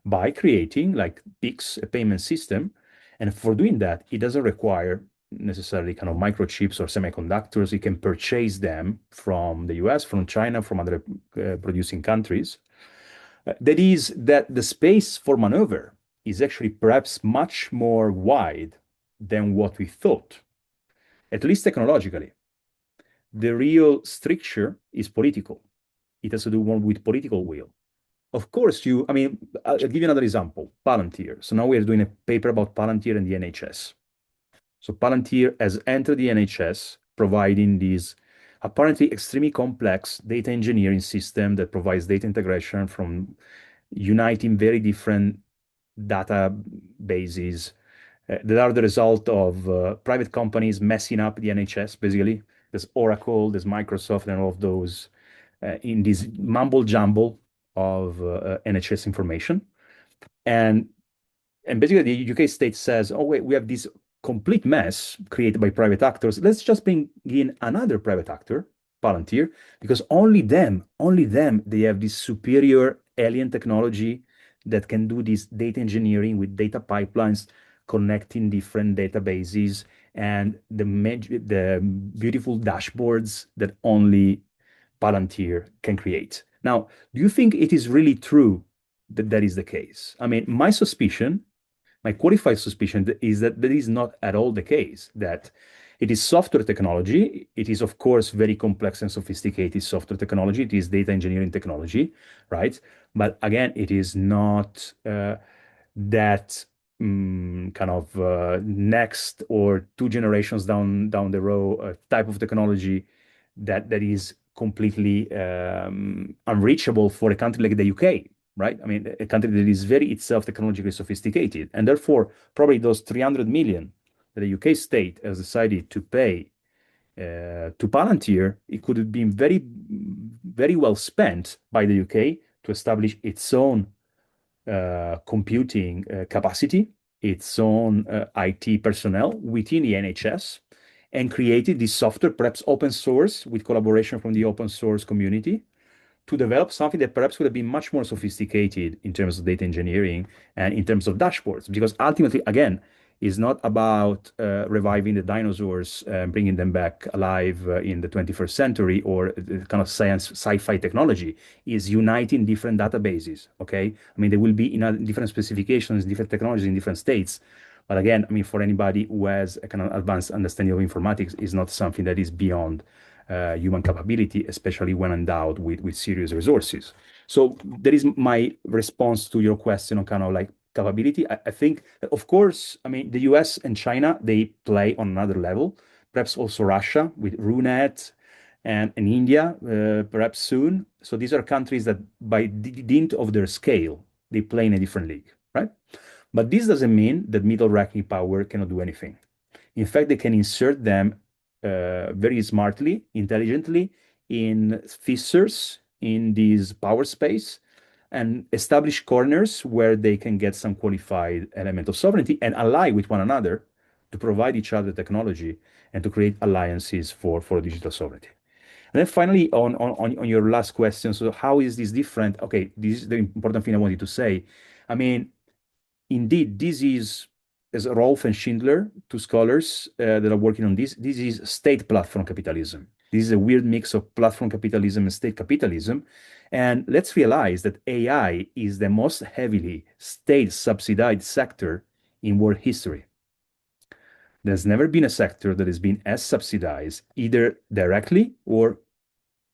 by creating like PIX, a payment system. And for doing that, it doesn't require necessarily kind of microchips or semiconductors. It can purchase them from the US, from China, from other producing countries. That is that the space for maneuver is actually perhaps much more wide than what we thought, at least technologically. The real stricture is political. It has to do more with political will. Of course, I mean, I'll give you another example, Palantir. So now we're doing a paper about Palantir and the NHS. So Palantir has entered the NHS, providing this apparently extremely complex data engineering system that provides data integration from uniting very different databases that are the result of private companies messing up the NHS, basically. There's Oracle, there's Microsoft, and all of those in this mumble jumble of NHS information. And basically, the UK state says, oh, wait, we have this complete mess created by private actors. Let's just bring in another private actor, Palantir, because only them, they have this superior alien technology that can do this data engineering with data pipelines, connecting different databases, and the beautiful dashboards that only Palantir can create. Now, do you think it is really true that that is the case? I mean, my qualified suspicion is that that is not at all the case, that it is software technology. It is, of course, very complex and sophisticated software technology. It is data engineering technology, right? But again, it is not that kind of next or two generations down the road type of technology that is completely unreachable for a country like the UK, right? I mean, a country that is very itself technologically sophisticated, and therefore probably those 300 million that the UK state has decided to pay to Palantir, it could have been very, very well spent by the UK to establish its own computing capacity, its own IT personnel within the NHS, and created this software, perhaps open source, with collaboration from the open source community, to develop something that perhaps would have been much more sophisticated in terms of data engineering and in terms of dashboards. Because ultimately, again, it's not about reviving the dinosaurs, bringing them back alive in the 21st century, or kind of science, sci-fi technology. Is uniting different databases, okay? I mean, there will be in different specifications, different technologies in different states. But again, I mean, for anybody who has a kind of advanced understanding of informatics, is not something that is beyond human capability, especially when endowed with serious resources. So that is my response to your question on kind of like capability. I think, of course, I mean, the US and China, they play on another level, perhaps also Russia with RUNET, and India, perhaps soon. So these are countries that by dint of their scale, they play in a different league, right? But this doesn't mean that middle ranking power cannot do anything. In fact, they can insert them very smartly, intelligently in fissures in this power space and establish corners where they can get some qualified element of sovereignty and ally with one another to provide each other technology and to create alliances for digital sovereignty. And then finally, on your last question, so how is this different? Okay, this is the important thing I wanted to say. I mean, indeed, this is, as Rolf and Schindler, two scholars that are working on this is state platform capitalism. This is a weird mix of platform capitalism and state capitalism. And let's realize that AI is the most heavily state subsidized sector in world history. There's never been a sector that has been as subsidized, either directly or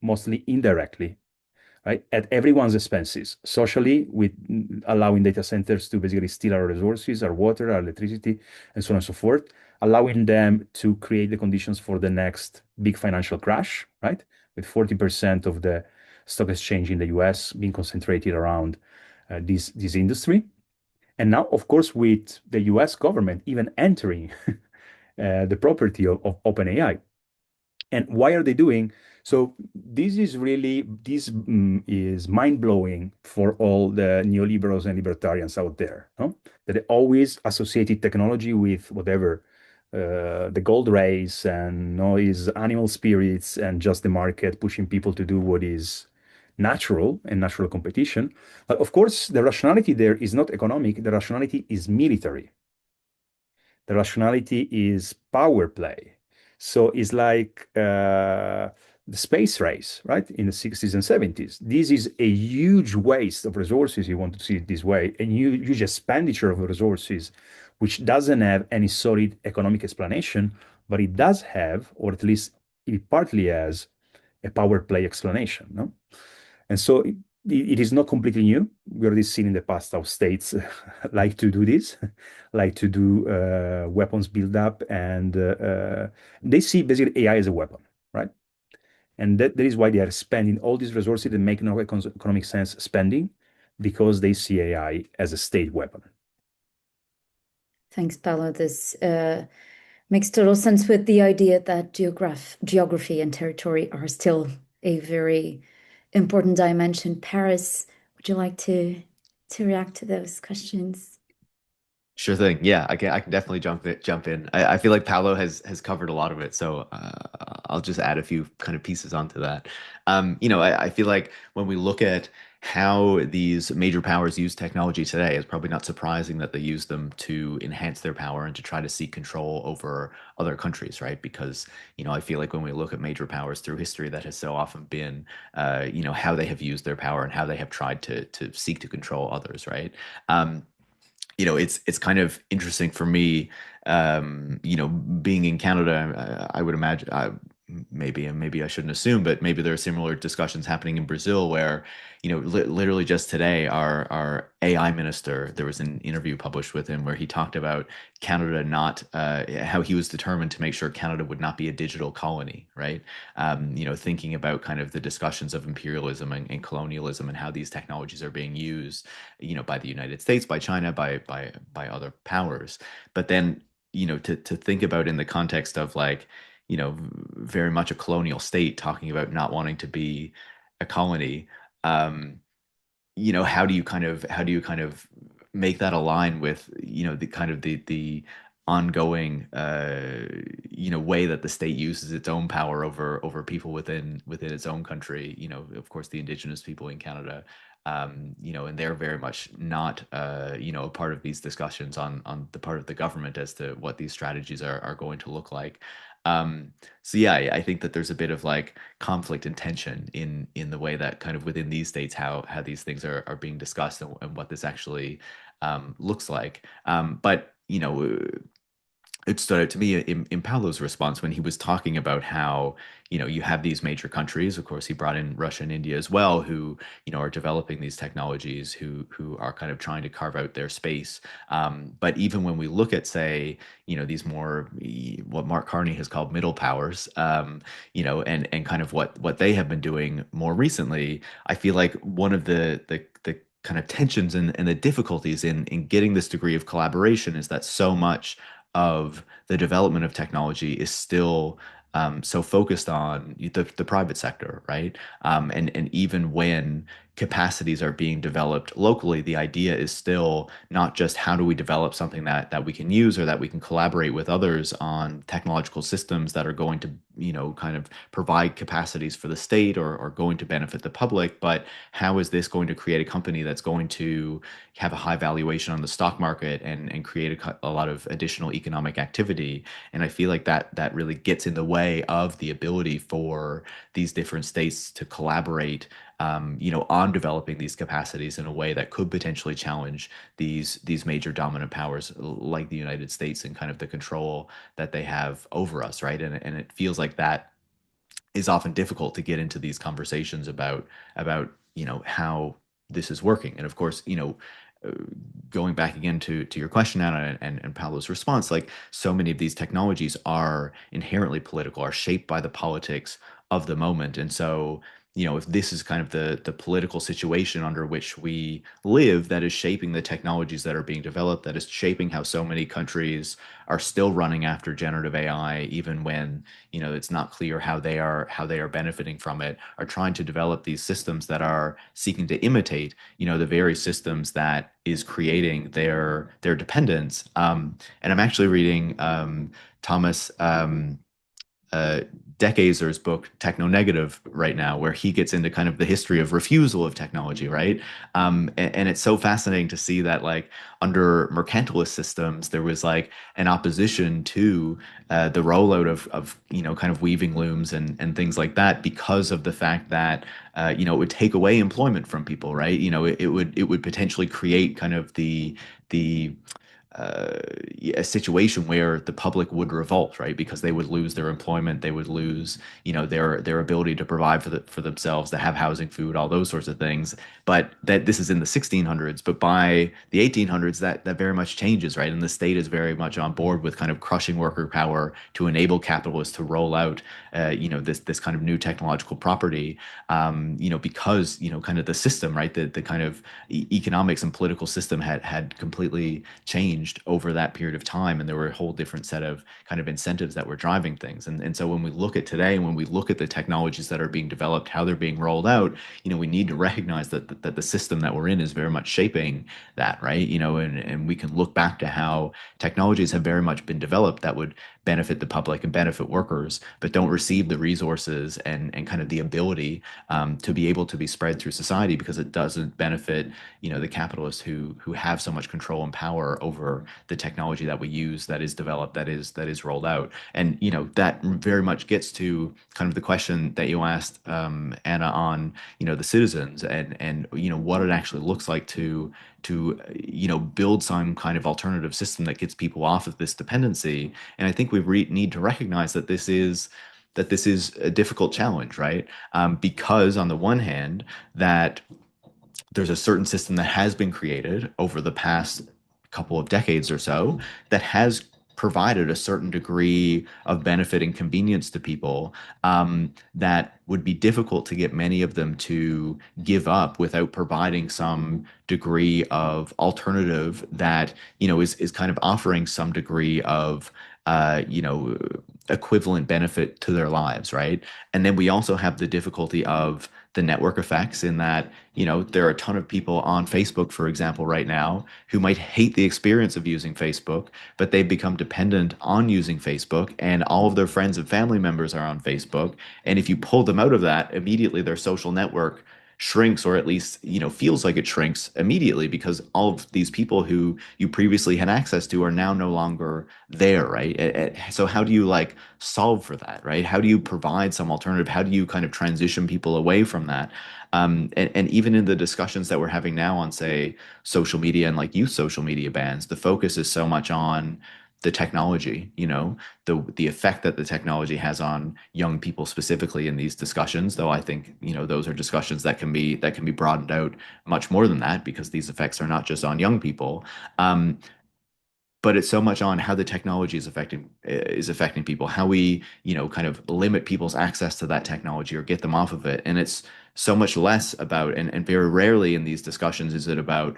mostly indirectly, right? At everyone's expenses, socially, with allowing data centers to basically steal our resources, our water, our electricity, and so on and so forth, allowing them to create the conditions for the next big financial crash, right? With 40% of the stock exchange in the US being concentrated around this industry. And now, of course, with the US government even entering the property of OpenAI. And why are they doing? So this is mind-blowing for all the neoliberals and libertarians out there, no? That they always associated technology with whatever the gold race and no is animal spirits and just the market pushing people to do what is natural and natural competition. But of course, the rationality there is not economic. The rationality is military. The rationality is power play. So it's like the space race, right? In the 60s and 70s. This is a huge waste of resources, you want to see it this way, a huge expenditure of resources, which doesn't have any solid economic explanation, but it does have, or at least it partly has, a power play explanation, no? And so it is not completely new. We already seen in the past how states like to do this, like to do weapons build-up, and they see basically AI as a weapon, right? And that is why they are spending all these resources that make no economic sense spending, because they see AI as a state weapon. Thanks, Paolo. This makes total sense with the idea that geography and territory are still a very important dimension. Paris, would you like to react to those questions? Sure thing. Yeah, I can definitely jump in. I feel like Paolo has covered a lot of it, so I'll just add a few kind of pieces onto that. I feel like when we look at how these major powers use technology today, it's probably not surprising that they use them to enhance their power and to try to seek control over other countries, right? Because, I feel like when we look at major powers through history, that has so often been, how they have used their power and how they have tried to seek to control others, right? It's kind of interesting for me, being in Canada. I would imagine, maybe I shouldn't assume, but maybe there are similar discussions happening in Brazil where, literally just today, our AI minister, there was an interview published with him where he talked about Canada not, how he was determined to make sure Canada would not be a digital colony, right? Thinking about kind of the discussions of imperialism and colonialism and how these technologies are being used, by the United States, by China, by other powers. But then, to think about in the context of like, very much a colonial state talking about not wanting to be a colony. um how do you kind of make that align with, the kind of the ongoing, way that the state uses its own power over people within its own country, of course the indigenous people in Canada, and they're very much not, a part of these discussions on the part of the government as to what these strategies are going to look like. So yeah, I think that there's a bit of like conflict and tension in the way that kind of within these states how these things are being discussed, and what this actually looks like. But it stood out to me in Paolo's response when he was talking about how, you have these major countries. Of course, he brought in Russia and India as well, who, are developing these technologies, who are kind of trying to carve out their space. But even when we look at, say, these more, what Mark Carney has called middle powers, and kind of what they have been doing more recently, I feel like one of the kind of tensions and the difficulties in getting this degree of collaboration is that so much of the development of technology is still, so focused on the private sector, right? And even when capacities are being developed locally, the idea is still not just how do we develop something that we can use or that we can collaborate with others on technological systems that are going to, kind of provide capacities for the state, or going to benefit the public, but how is this going to create a company that's going to have a high valuation on the stock market and create a lot of additional economic activity? And I feel like that really gets in the way of the ability for these different states to collaborate, on developing these capacities in a way that could potentially challenge these major dominant powers like the United States and kind of the control that they have over us, right? And it feels like that is often difficult to get into these conversations about, how this is working. And of course, uh, going back again to your question, Anna, and Paolo's response, like so many of these technologies are inherently political, are shaped by the politics of the moment. And so, if this is kind of the political situation under which we live that is shaping the technologies that are being developed, that is shaping how so many countries are still running after generative AI, even when it's not clear how they are benefiting from it, are trying to develop these systems that are seeking to imitate the very systems that is creating their dependence. And I'm actually reading Thomas uh, Decazer's book Techno Negative right now, where he gets into kind of the history of refusal of technology, right? And it's so fascinating to see that, like, under mercantilist systems, there was like an opposition to the rollout of kind of weaving looms and things like that, because of the fact that it would take away employment from people, right? It would potentially create kind of the uh, a situation where the public would revolt, right? Because they would lose their employment, they would lose, their ability to provide for themselves, to have housing, food, all those sorts of things. But that this is in the 1600s, but by the 1800s, that very much changes, right? And the state is very much on board with kind of crushing worker power to enable capitalists to roll out, this kind of new technological property, because kind of the system, right? The kind of economics and political system had completely changed over that period of time, and there were a whole different set of kind of incentives that were driving things. And so when we look at today, when we look at the technologies that are being developed, how they're being rolled out, we need to recognize that the system that we're in is very much shaping that, right? And we can look back to how technologies have very much been developed that would benefit the public and benefit workers, but don't receive the resources and kind of the ability to be able to be spread through society, because it doesn't benefit the capitalists who have so much control and power over the technology that we use, that is developed, that is rolled out. And that very much gets to kind of the question that you asked, Anna, on the citizens, and what it actually looks like to build some kind of alternative system that gets people off of this dependency. And I think we need to recognize that this is a difficult challenge, right? Because on the one hand, that there's a certain system that has been created over the past couple of decades or so that has provided a certain degree of benefit and convenience to people, that would be difficult to get many of them to give up without providing some degree of alternative that is kind of offering some degree of uh, you know equivalent benefit to their lives, right? And then we also have the difficulty of the network effects, in that there are a ton of people on Facebook, for example, right now, who might hate the experience of using Facebook, but they've become dependent on using Facebook, and all of their friends and family members are on Facebook. And if you pull them out of that, immediately their social network shrinks, or at least feels like it shrinks immediately, because all of these people who you previously had access to are now no longer there, right? So how do you like solve for that, right? How do you provide some alternative? How do you kind of transition people away from that? And even in the discussions that we're having now on, say, social media and like youth social media bans, the focus is so much on the technology, the effect that the technology has on young people specifically in these discussions. Though I think those are discussions that can be broadened out much more than that, because these effects are not just on young people. Um, but it's so much on how the technology is affecting people, how we kind of limit people's access to that technology or get them off of it. And it's so much less about, and very rarely in these discussions is it about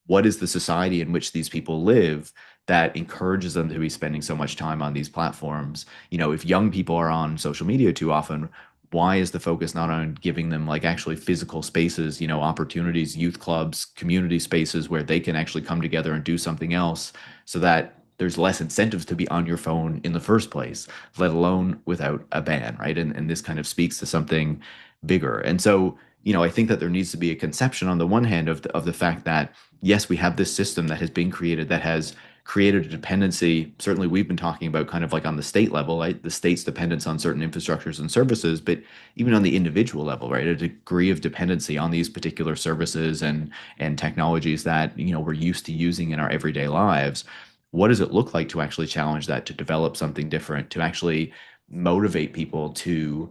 what is the society in which these people live that encourages them to be spending so much time on these platforms. If young people are on social media too often, why is the focus not on giving them like actually physical spaces, opportunities, youth clubs, community spaces where they can actually come together and do something else, so that there's less incentives to be on your phone in the first place, let alone without a ban, right? And this kind of speaks to something bigger. And so, I think that there needs to be a conception on the one hand of the fact that, yes, we have this system that has been created, that has created a dependency. Certainly, we've been talking about kind of like on the state level, right? The state's dependence on certain infrastructures and services, but even on the individual level, right? A degree of dependency on these particular services and technologies that we're used to using in our everyday lives. What does it look like to actually challenge that, to develop something different, to actually motivate people to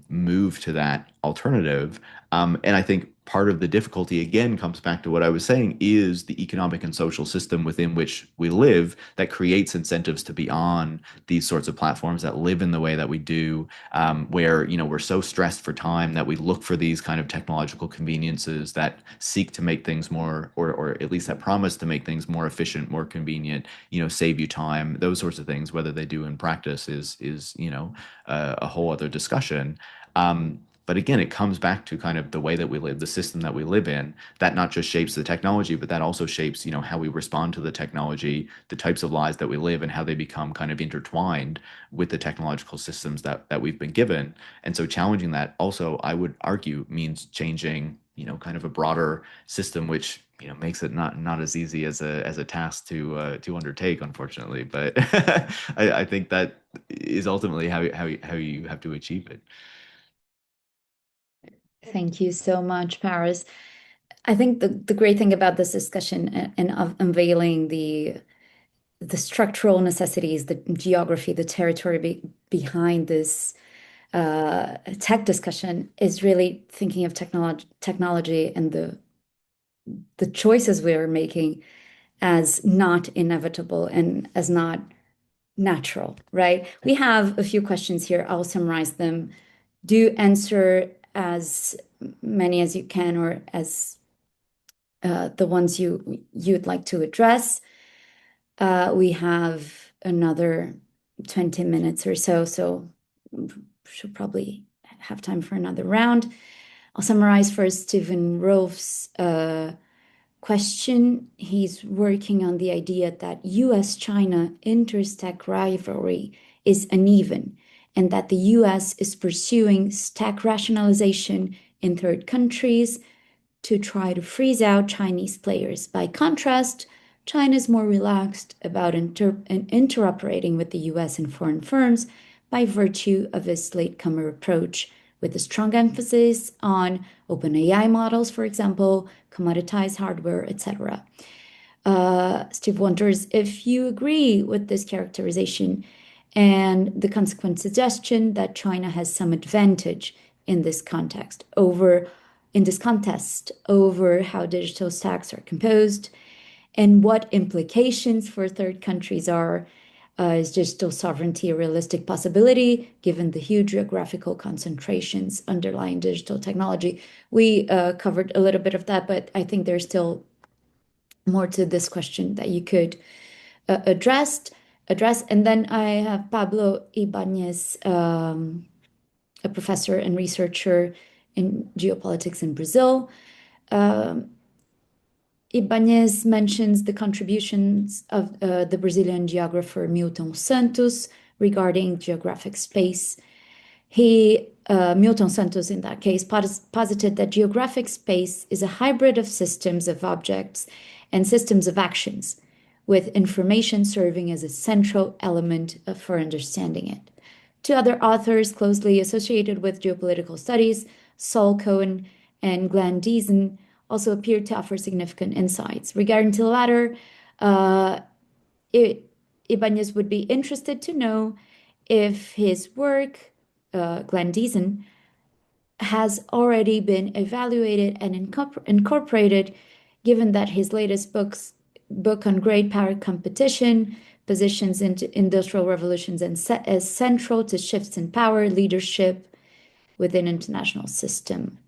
move to that alternative. And I think part of the difficulty, again, comes back to what I was saying, is the economic and social system within which we live that creates incentives to be on these sorts of platforms, that live in the way that we do, where, we're so stressed for time that we look for these kind of technological conveniences that seek to make things more, or at least that promise to make things more efficient, more convenient, save you time, those sorts of things. Whether they do in practice is a whole other discussion. But again, it comes back to kind of the way that we live, the system that we live in, that not just shapes the technology, but that also shapes, how we respond to the technology, the types of lives that we live, and how they become kind of intertwined with the technological systems that we've been given. And so challenging that also, I would argue, means changing, kind of a broader system, which makes it not as easy as a task to undertake, unfortunately. But I think that is ultimately how you have to achieve it. Thank you so much, Paris. I think the great thing about this discussion and of unveiling the structural necessities, the geography, the territory behind this tech discussion is really thinking of technology and the choices we are making as not inevitable and as not natural, right? We have a few questions here. I'll summarize them. Do answer as many as you can, or as the ones you'd like to address. We have another 20 minutes or so should probably have time for another round. I'll summarize first Stephen Rolfe's question. He's working on the idea that US-China interstack rivalry is uneven, and that the US is pursuing stack rationalization in third countries to try to freeze out Chinese players. By contrast, China is more relaxed about interoperating with the US and foreign firms by virtue of its latecomer approach, with a strong emphasis on open AI models, for example, commoditized hardware, etc. Steve wonders if you agree with this characterization and the consequent suggestion that China has some advantage in this context over how digital stacks are composed, and what implications for third countries are. Is digital sovereignty a realistic possibility given the huge geographical concentrations underlying digital technology? We covered a little bit of that, but I think there's still more to this question that you could address. And then I have Pablo Ibanez, a professor and researcher in geopolitics in Brazil. Ibanez mentions the contributions of the Brazilian geographer Milton Santos regarding geographic space. Milton Santos, in that case, posited that geographic space is a hybrid of systems of objects and systems of actions, with information serving as a central element for understanding it. Two other authors closely associated with geopolitical studies, Saul Cohen and Glenn Deason, also appeared to offer significant insights. Regarding the latter, Ibanez would be interested to know if his work, Glenn Deason, has already been evaluated and incorporated, given that his latest book on great power competition positions into industrial revolutions and as central to shifts in power leadership within international system.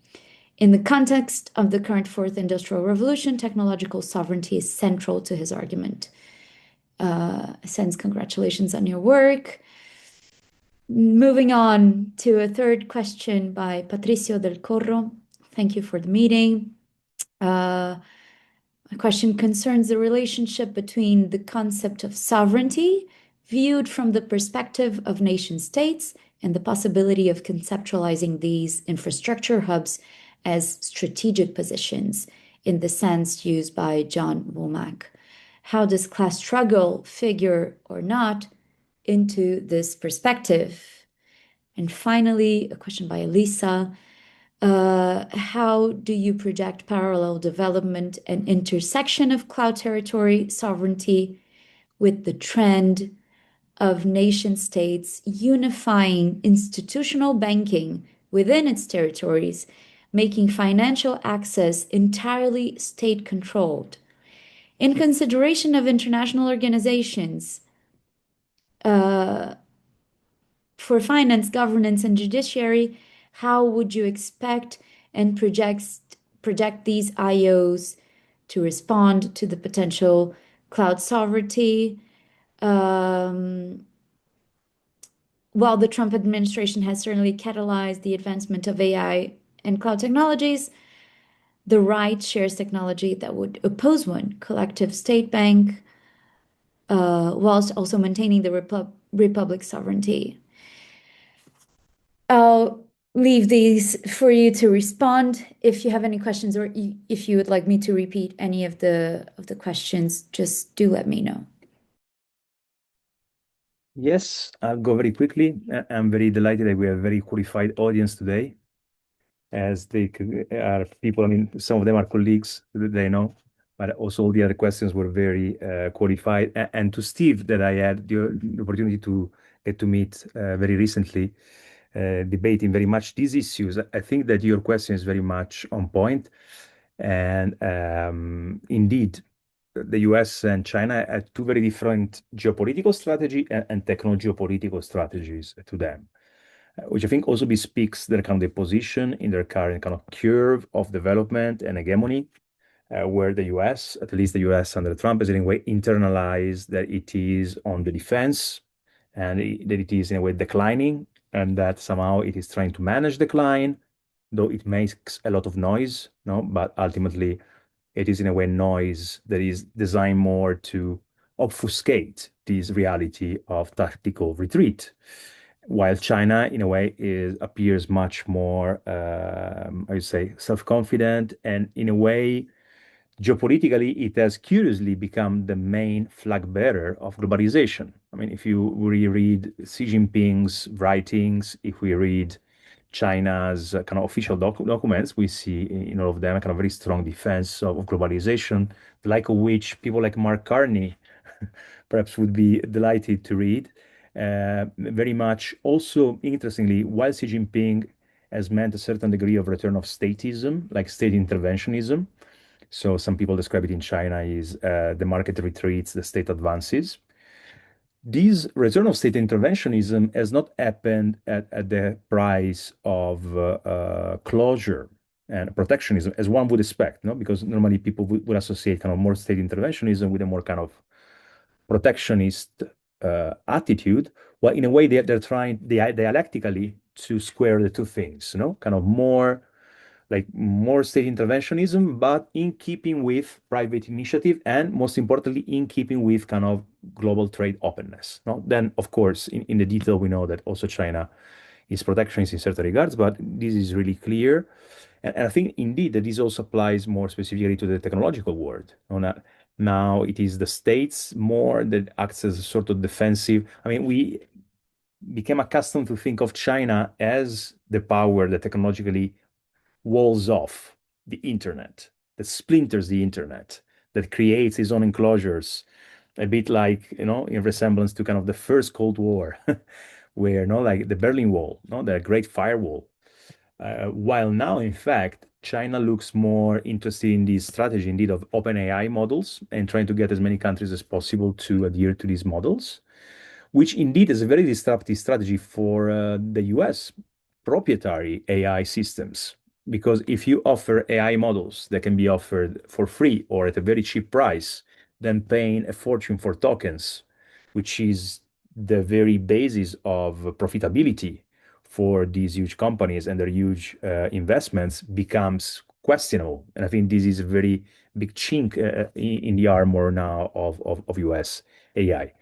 In the context of the current fourth industrial revolution, technological sovereignty is central to his argument. Sends congratulations on your work. Moving on to a third question by Patricio del Corro. Thank you for the meeting. My question concerns the relationship between the concept of sovereignty viewed from the perspective of nation states and the possibility of conceptualizing these infrastructure hubs as strategic positions in the sense used by John Womack. How does class struggle figure or not into this perspective? And finally, a question by Elisa. How do you project parallel development and intersection of cloud territory sovereignty with the trend of nation states unifying institutional banking within its territories, making financial access entirely state controlled. In consideration of international organizations uh, for finance, governance, and judiciary, how would you expect and project these IOs to respond to the potential cloud sovereignty? Um, while the Trump administration has certainly catalyzed the advancement of AI and cloud technologies, the right shares technology that would oppose one, collective state bank, whilst also maintaining the republic's sovereignty. I'll leave these for you to respond. If you have any questions or if you would like me to repeat any of the questions, just do let me know. Yes, I'll go very quickly. I'm very delighted that we have a very qualified audience today, as they are people, I mean, some of them are colleagues that they know, but also all the other questions were very qualified. And to Steve, that I had the opportunity to get to meet very recently, debating very much these issues. I think that your question is very much on point. And indeed, the US and China had two very different geopolitical strategy and techno-geopolitical strategies to them, which I think also bespeaks their kind of position in their current kind of curve of development and hegemony, where the US, at least the US under Trump, is in a way internalized that it is on the defense and that it is in a way declining, and that somehow it is trying to manage decline, though it makes a lot of noise, no, but ultimately it is in a way noise that is designed more to obfuscate this reality of tactical retreat, while China, in a way, appears much more, I would say, self-confident, and in a way, geopolitically, it has curiously become the main flag bearer of globalization. I mean, if you reread Xi Jinping's writings, if we read China's kind of official documents, we see in all of them a kind of very strong defense of globalization, the like of which people like Mark Carney perhaps would be delighted to read. Very much also, interestingly, while Xi Jinping has meant a certain degree of return of statism, like state interventionism. So some people describe it in China as the market retreats, the state advances. This return of state interventionism has not happened at the price of closure and protectionism, as one would expect, no? Because normally people would associate kind of more state interventionism with a more kind of protectionist attitude. Well, in a way, they're trying dialectically to square the two things, you know, kind of more like more state interventionism, but in keeping with private initiative and most importantly, in keeping with kind of global trade openness. No? Then, of course, in the detail, we know that also China is protectionist in certain regards, but this is really clear. And I think indeed that this also applies more specifically to the technological world. Now it is the states more that acts as a sort of defensive. I mean, we became accustomed to think of China as the power that technologically walls off the internet, that splinters the internet, that creates its own enclosures, a bit like, you know, in resemblance to kind of the first Cold War, where, you know, like the Berlin Wall, you know, the Great Firewall. While now, in fact, China looks more interested in this strategy, indeed, of open AI models and trying to get as many countries as possible to adhere to these models, which indeed is a very disruptive strategy for the US proprietary AI systems. Because if you offer AI models that can be offered for free or at a very cheap price, then paying a fortune for tokens, which is the very basis of profitability for these huge companies and their huge investments, becomes questionable. And I think this is a very big chink in the armor now of US AI.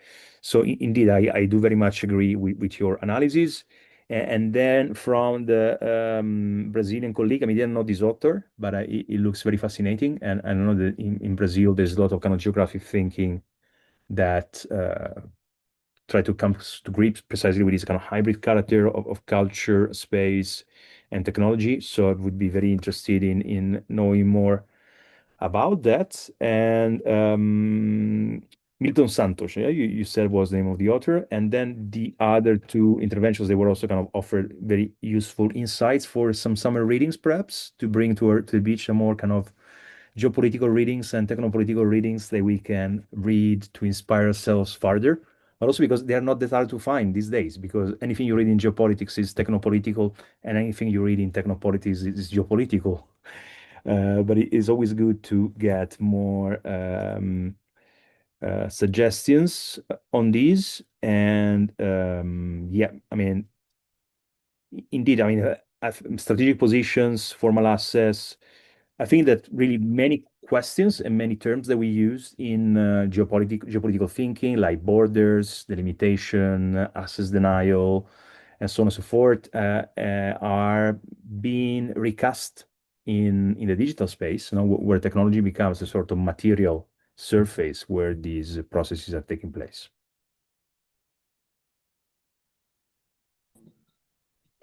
So indeed, I do very much agree with your analysis. And then from the Brazilian colleague, I mean, I didn't know this author, but it looks very fascinating. And I know that in Brazil, there's a lot of kind of geographic thinking that try to come to grips precisely with this kind of hybrid character of culture, space, and technology. So I would be very interested in knowing more about that. And Milton Santos, yeah, you said was the name of the author. And then the other two interventions, they were also kind of offered very useful insights for some summer readings, perhaps, to bring to the beach a more kind of geopolitical readings and technopolitical readings that we can read to inspire ourselves further. But also because they are not that hard to find these days, because anything you read in geopolitics is technopolitical, and anything you read in technopolitics is geopolitical. But it is always good to get more suggestions on these. And yeah, I mean, indeed, I mean, strategic positions, formal access. I think that really many questions and many terms that we use in geopolitical thinking, like borders, delimitation, access denial, and so on and so forth, are being recast in the digital space, where technology becomes a sort of material surface where these processes are taking place.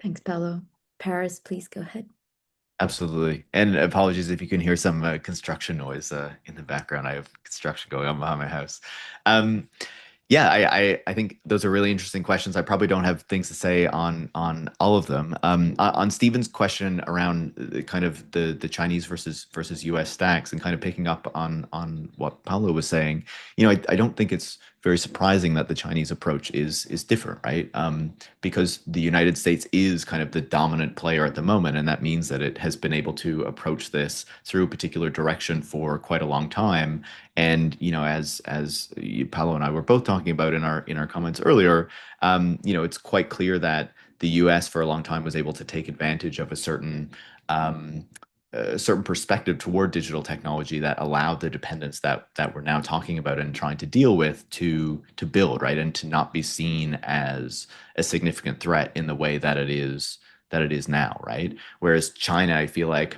Thanks, Paolo. Paris, please go ahead. Absolutely. And apologies if you can hear some construction noise in the background. I have construction going on behind my house. Um, yeah, I think those are really interesting questions. I probably don't have things to say on all of them. On Stephen's question around kind of the Chinese versus U.S. stacks, and kind of picking up on what Paolo was saying, I don't think it's very surprising that the Chinese approach is different, right? Because the United States is kind of the dominant player at the moment, and that means that it has been able to approach this through a particular direction for quite a long time. And as Paolo and I were both talking about in our comments earlier, it's quite clear that the U.S. for a long time was able to take advantage of um, a certain perspective toward digital technology that allowed the dependence that we're now talking about and trying to deal with to build, right, and to not be seen as a significant threat in the way that it is now, right? Whereas China, I feel like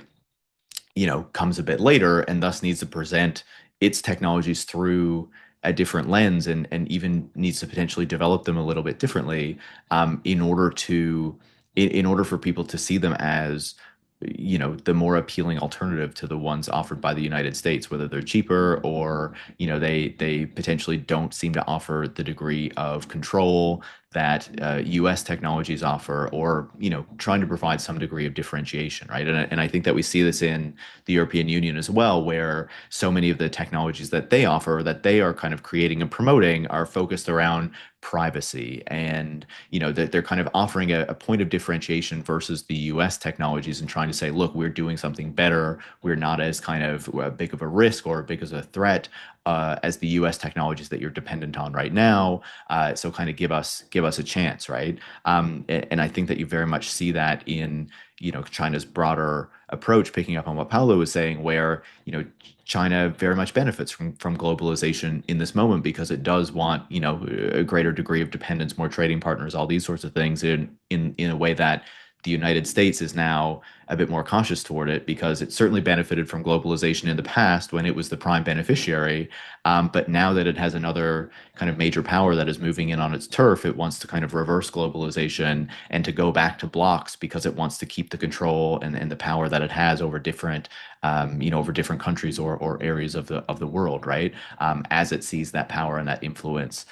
comes a bit later and thus needs to present its technologies through a different lens, and even needs to potentially develop them a little bit differently, in order for people to see them as the more appealing alternative to the ones offered by the United States, whether they're cheaper or they potentially don't seem to offer the degree of control that U.S. technologies offer, or trying to provide some degree of differentiation, right? And I think that we see this in the European Union as well, where so many of the technologies that they offer, that they are kind of creating and promoting, are focused around privacy, and that they're kind of offering a point of differentiation versus the US technologies, and trying to say, look, we're doing something better, we're not as kind of big of a risk or big as a threat as the US technologies that you're dependent on right now, so kind of give us a chance, right? And I think that you very much see that in China's broader approach, picking up on what Paolo was saying, where China very much benefits from globalization in this moment, because it does want a greater degree of dependence, more trading partners, all these sorts of things, in a way that the United States is now a bit more cautious toward it, because it certainly benefited from globalization in the past when it was the prime beneficiary. But now that it has another kind of major power that is moving in on its turf, it wants to kind of reverse globalization and to go back to blocks, because it wants to keep the control and the power that it has over different countries or areas of the world, right? As it sees that power and that influence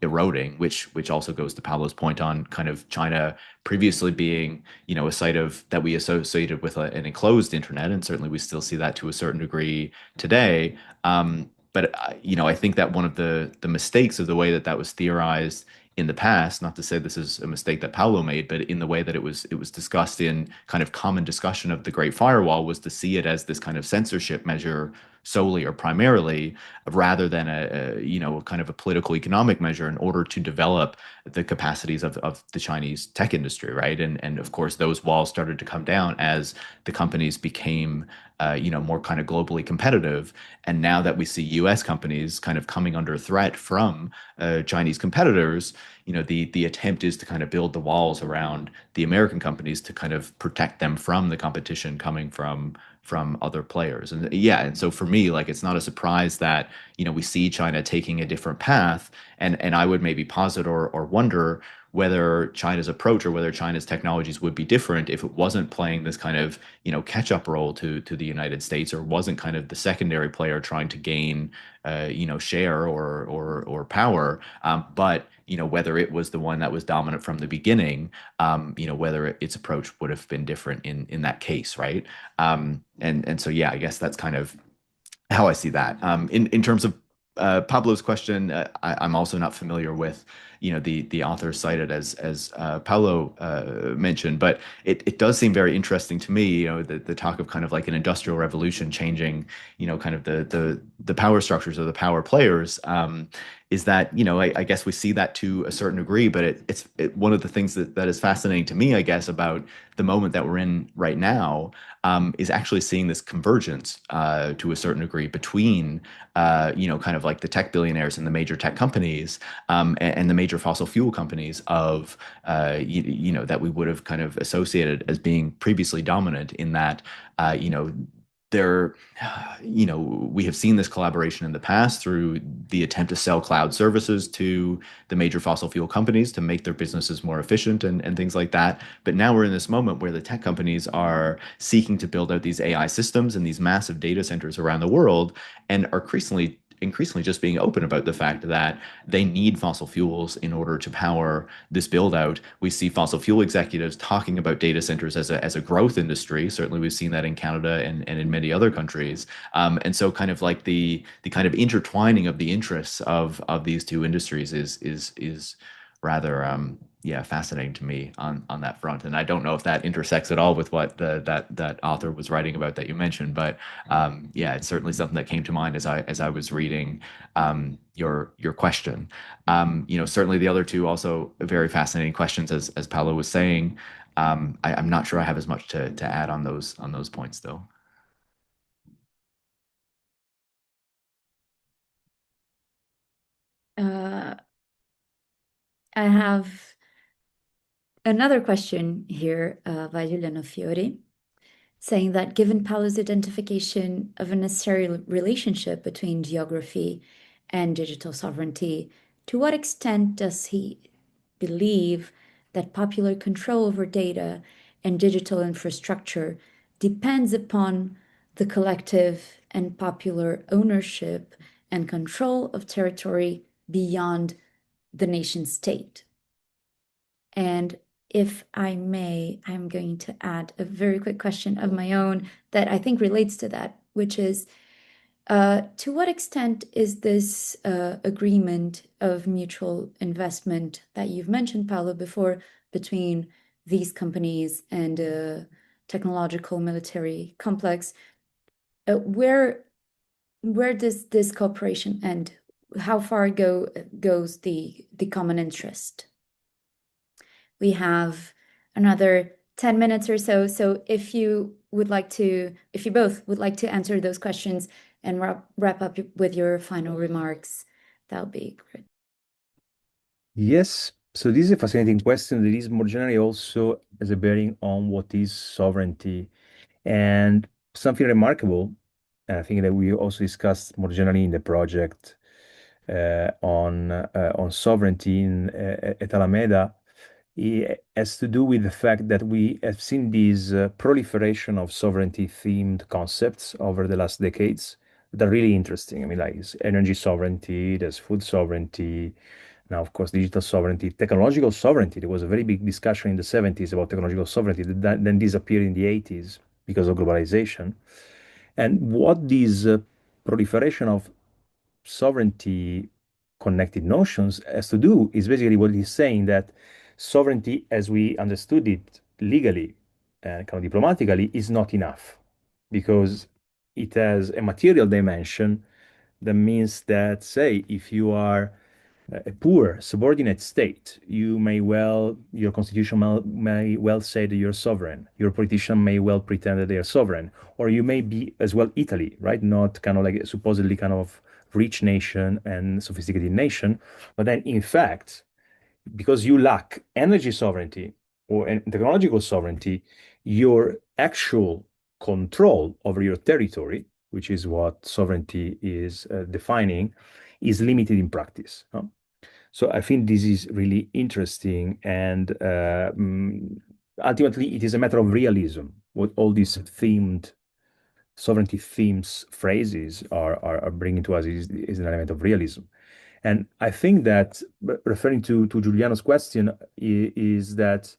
eroding, which also goes to Pablo's point on kind of China previously being, a site of that we associated with an enclosed internet, and certainly we still see that to a certain degree today. But I think that one of the mistakes of the way that was theorized in the past, not to say this is a mistake that Paulo made, but in the way that it was discussed in kind of common discussion of the Great Firewall, was to see it as this kind of censorship measure solely or primarily, rather than a kind of a political economic measure in order to develop the capacities of the Chinese tech industry, right? And of course, those walls started to come down as the companies became more kind of globally competitive. And now that we see U.S. companies kind of coming under threat from Chinese competitors, the attempt is to kind of build the walls around the American companies to kind of protect them from the competition coming from other players. And yeah, and so for me, like, it's not a surprise that we see China taking a different path, and I would maybe posit or wonder whether China's approach or whether China's technologies would be different if it wasn't playing this kind of, catch-up role to the United States, or wasn't kind of the secondary player trying to gain, share or power, but whether it was the one that was dominant from the beginning, whether its approach would have been different in that case, right? And so yeah, I guess that's kind of how I see that. In terms of Pablo's question, I'm also not familiar with the author cited as Paolo mentioned, but it does seem very interesting to me. The talk of kind of like an industrial revolution changing kind of the power structures of the power players. Is that I guess we see that to a certain degree, but it's one of the things that is fascinating to me, I guess, about the moment that we're in right now, is actually seeing this convergence to a certain degree between kind of like the tech billionaires and the major tech companies, and the major fossil fuel companies of that we would have kind of associated as being previously dominant in that there, we have seen this collaboration in the past through the attempt to sell cloud services to the major fossil fuel companies to make their businesses more efficient and things like that. But now we're in this moment where the tech companies are seeking to build out these AI systems and these massive data centers around the world, and are increasingly just being open about the fact that they need fossil fuels in order to power this build out. We see fossil fuel executives talking about data centers as a growth industry. Certainly, we've seen that in Canada and in many other countries. And so, kind of like the kind of intertwining of the interests of these two industries is rather yeah, fascinating to me on that front. And I don't know if that intersects at all with what that author was writing about that you mentioned, but yeah, it's certainly something that came to mind as I was reading your question. Certainly the other two also very fascinating questions, as Paolo was saying. I'm not sure I have as much to add on those points though. I have another question here by Giuliano Fiori, saying that given Paolo's identification of a necessary relationship between geography and digital sovereignty, to what extent does he believe that popular control over data and digital infrastructure depends upon the collective and popular ownership and control of territory beyond the nation state? And if I may, I'm going to add a very quick question of my own that I think relates to that, which is to what extent is this agreement of mutual investment that you've mentioned, Paolo, before, between these companies and technological military complex, where does this cooperation end? How far goes the common interest? We have another 10 minutes or so. So if you both would like to answer those questions and wrap up with your final remarks, that would be great. Yes. So this is a fascinating question that is more generally also as a bearing on what is sovereignty. And something remarkable, and I think that we also discussed more generally in the project on sovereignty at Alameda, it has to do with the fact that we have seen this proliferation of sovereignty-themed concepts over the last decades that are really interesting. I mean, like it's energy sovereignty, there's food sovereignty, now, of course, digital sovereignty, technological sovereignty. There was a very big discussion in the 70s about technological sovereignty that then disappeared in the 80s because of globalization. And what this proliferation of sovereignty connected notions has to do is basically what he's saying, that sovereignty, as we understood it legally and kind of diplomatically, is not enough because it has a material dimension that means that, say, if you are a poor subordinate state, your constitution may well say that you're sovereign. Your politician may well pretend that they are sovereign, or you may be as well Italy, right? Not kind of like a supposedly kind of rich nation and sophisticated nation, but then in fact, because you lack energy sovereignty or technological sovereignty, your actual control over your territory, which is what sovereignty is defining, is limited in practice. So I think this is really interesting, and ultimately it is a matter of realism. What all these themed sovereignty themes phrases are bringing to us is an element of realism. And I think that referring to Giuliano's question is that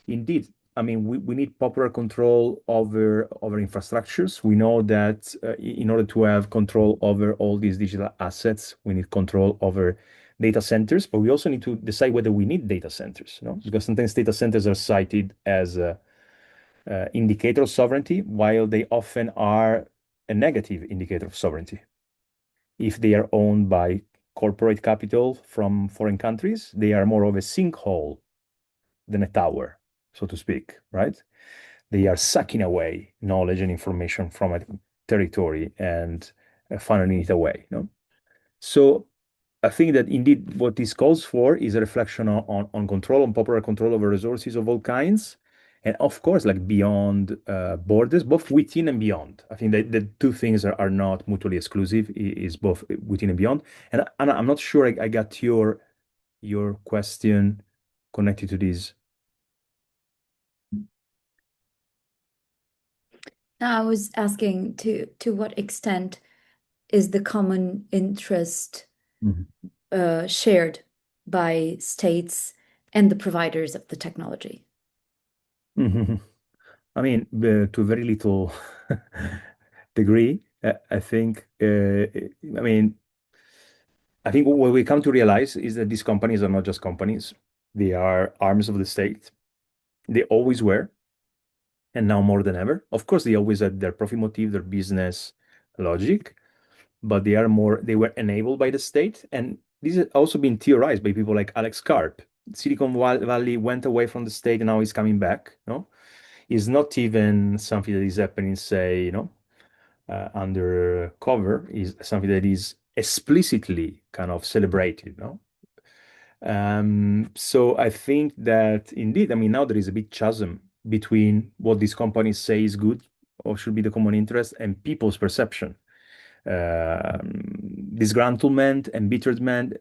indeed, I mean, we need popular control over infrastructures. We know that in order to have control over all these digital assets, we need control over data centers, but we also need to decide whether we need data centers, because sometimes data centers are cited as a indicator of sovereignty, while they often are a negative indicator of sovereignty. If they are owned by corporate capital from foreign countries, they are more of a sinkhole than a tower, so to speak, right? They are sucking away knowledge and information from a territory and funneling it away. So I think that indeed what this calls for is a reflection on control, on popular control over resources of all kinds. And of course, like beyond borders, both within and beyond. I think that the two things are not mutually exclusive, is both within and beyond. And I'm not sure I got your question connected to this. Now, I was asking to what extent is the common interest Mhm. shared by states and the providers of the technology? Mhm. I mean, to a very little degree, I think. I think what we come to realize is that these companies are not just companies; they are arms of the state. They always were, and now more than ever. Of course, they always had their profit motive, their business logic, but they are more. They were enabled by the state, and this has also been theorized by people like Alex Karp. Silicon Valley went away from the state, and now it's coming back. No, is not even something that is happening, say, under cover. Is something that is explicitly kind of celebrated, no? So I think that indeed, I mean, now there is a big chasm between what these companies say is good or should be the common interest and people's perception. Disgruntlement, embitterment,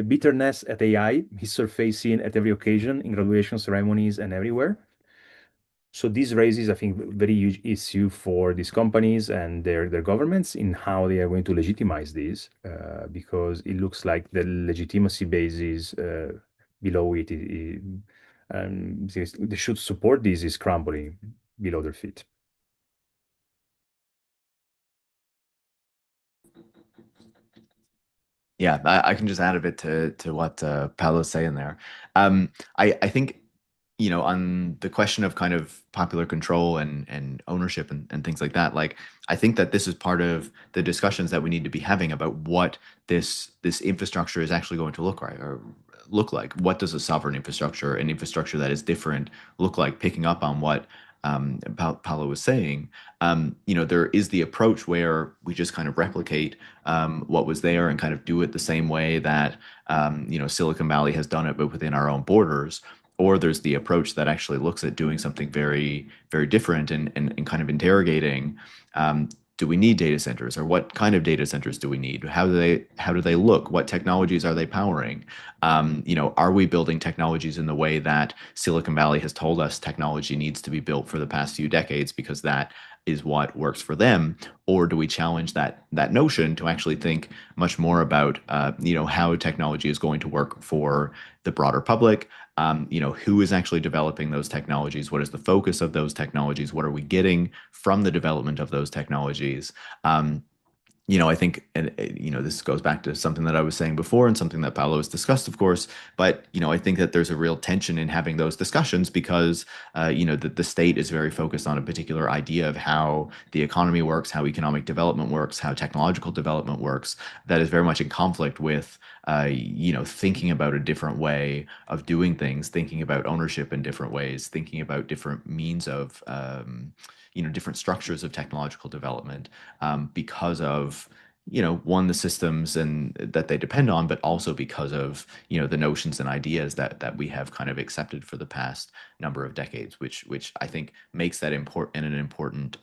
bitterness at AI is surfacing at every occasion in graduation ceremonies and everywhere. So this raises, I think, very huge issue for these companies and their governments in how they are going to legitimize this, because it looks like the legitimacy basis below it, they should support this is crumbling below their feet. Yeah, I can just add a bit to what Paolo's saying there. I think, on the question of kind of popular control and ownership and things like that, like I think that this is part of the discussions that we need to be having about what this infrastructure is actually going to look like, or look like. What does a sovereign infrastructure, an infrastructure that is different, look like? Picking up on what Paolo was saying, there is the approach where we just kind of replicate what was there and kind of do it the same way that Silicon Valley has done it, but within our own borders. Or there's the approach that actually looks at doing something very, very different and kind of interrogating. Do we need data centers, or what kind of data centers do we need? How do they look? What technologies are they powering? Are we building technologies in the way that Silicon Valley has told us technology needs to be built for the past few decades because that is what works for them? Or do we challenge that notion to actually think much more about how technology is going to work for the broader public? Who is actually developing those technologies? What is the focus of those technologies? What are we getting from the development of those technologies? I think, and this goes back to something that I was saying before and something that Paolo has discussed, of course. But I think that there's a real tension in having those discussions because the state is very focused on a particular idea of how the economy works, how economic development works, how technological development works. That is very much in conflict with thinking about a different way of doing things, thinking about ownership in different ways, thinking about different means of different structures of technological development, because of one, the systems and that they depend on, but also because of the notions and ideas that we have kind of accepted for the past number of decades, which I think makes that important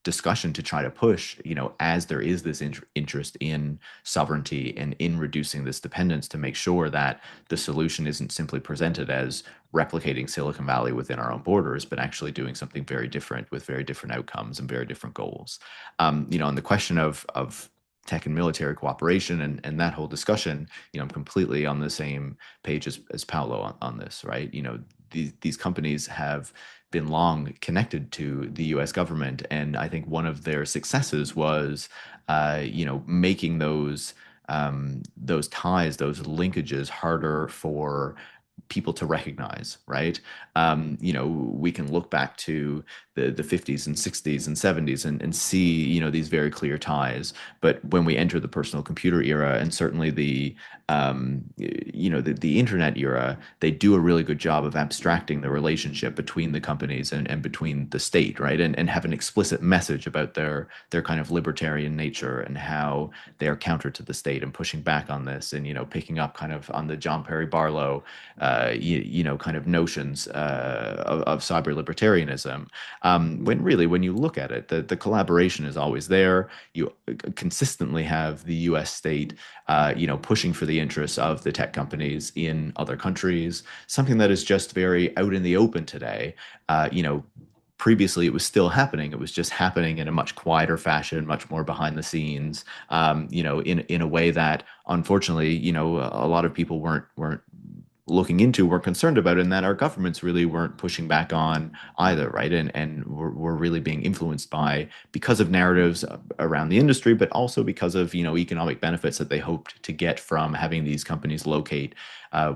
discussion to try to push, as there is this interest in sovereignty and in reducing this dependence, to make sure that the solution isn't simply presented as replicating Silicon Valley within our own borders, but actually doing something very different with very different outcomes and very different goals. On the question of tech and military cooperation and that whole discussion, I'm completely on the same page as Paolo on this, right? These companies have been long connected to the U.S. government, and I think one of their successes was, making those ties, those linkages harder for people to recognize, right? We can look back to the 50s and 60s and 70s and see, these very clear ties. But when we enter the personal computer era, and certainly the internet era, they do a really good job of abstracting the relationship between the companies and between the state, right? And have an explicit message about their kind of libertarian nature and how they are counter to the state and pushing back on this, and picking up kind of on the John Perry Barlow kind of notions of cyber libertarianism. When you look at it, the collaboration is always there. You consistently have the U.S. state, pushing for the interests of the tech companies in other countries, something that is just very out in the open today. Previously, it was still happening. It was just happening in a much quieter fashion, much more behind the scenes, in a way that, unfortunately, a lot of people weren't looking into, weren't concerned about, and that our governments really weren't pushing back on either, right? And we're really being influenced by, because of narratives around the industry, but also because of economic benefits that they hoped to get from having these companies locate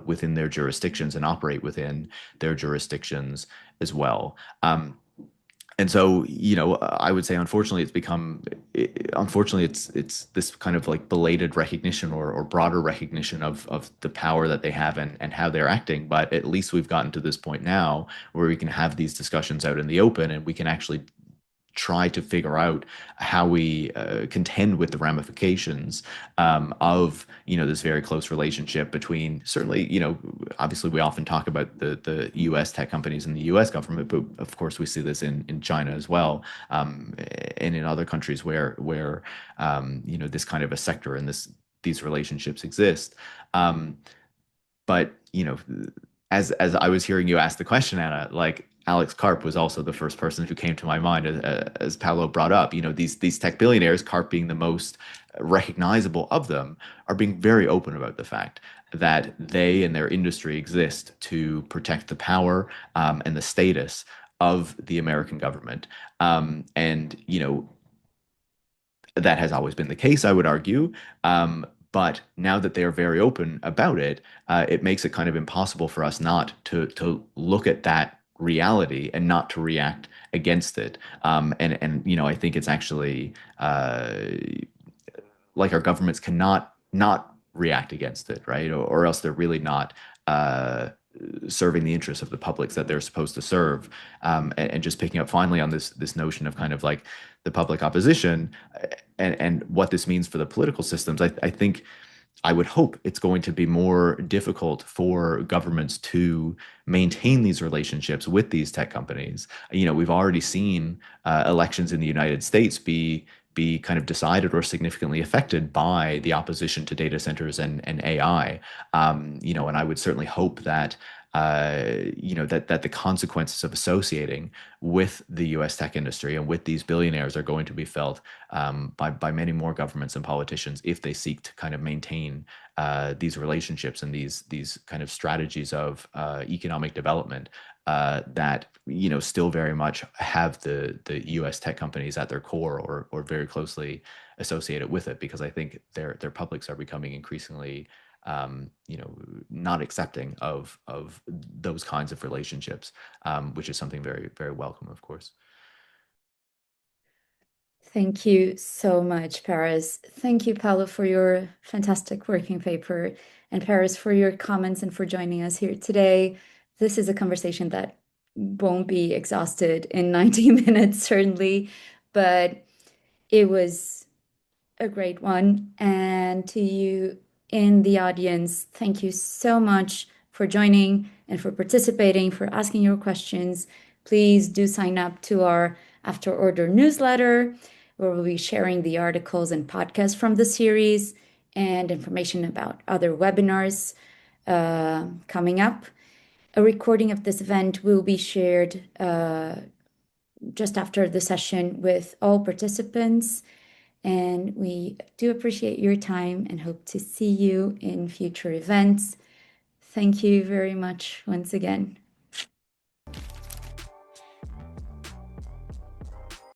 within their jurisdictions and operate within their jurisdictions as well. And so, I would say, unfortunately, it's this kind of like belated recognition or broader recognition of the power that they have and how they're acting. But at least we've gotten to this point now where we can have these discussions out in the open, and we can actually try to figure out how we contend with the ramifications of this very close relationship between, certainly, obviously we often talk about the U.S. tech companies and the U.S. government, but of course we see this in China as well, and in other countries where this kind of a sector and these relationships exist. But as I was hearing you ask the question, Anna, like, Alex Karp was also the first person who came to my mind, as Paolo brought up. These tech billionaires, Karp being the most recognizable of them, are being very open about the fact that they and their industry exist to protect the power and the status of the American government. And that has always been the case, I would argue. But now that they are very open about it, it makes it kind of impossible for us not to look at that reality and not to react against it. And I think it's actually like our governments cannot not react against it, right? Or else they're really not serving the interests of the publics that they're supposed to serve. And just picking up finally on this notion of kind of like the public opposition and what this means for the political systems, I think I would hope it's going to be more difficult for governments to maintain these relationships with these tech companies. We've already seen elections in the United States be kind of decided or significantly affected by the opposition to data centers and AI. And I would certainly hope that that the consequences of associating with the U.S. tech industry and with these billionaires are going to be felt by many more governments and politicians if they seek to kind of maintain these relationships and these kind of strategies of economic development that still very much have the U.S. tech companies at their core or very closely associated with it, because I think their publics are becoming increasingly not accepting of those kinds of relationships, which is something very, very welcome, of course. Thank you so much, Paris. Thank you, Paolo, for your fantastic working paper, and Paris for your comments and for joining us here today. This is a conversation that won't be exhausted in 90 minutes, certainly, but it was a great one. And to you in the audience, thank you so much for joining and for participating, for asking your questions. Please do sign up to our After Order newsletter, where we'll be sharing the articles and podcasts from the series and information about other webinars coming up. A recording of this event will be shared just after the session with all participants. And we do appreciate your time and hope to see you in future events. Thank you very much once again.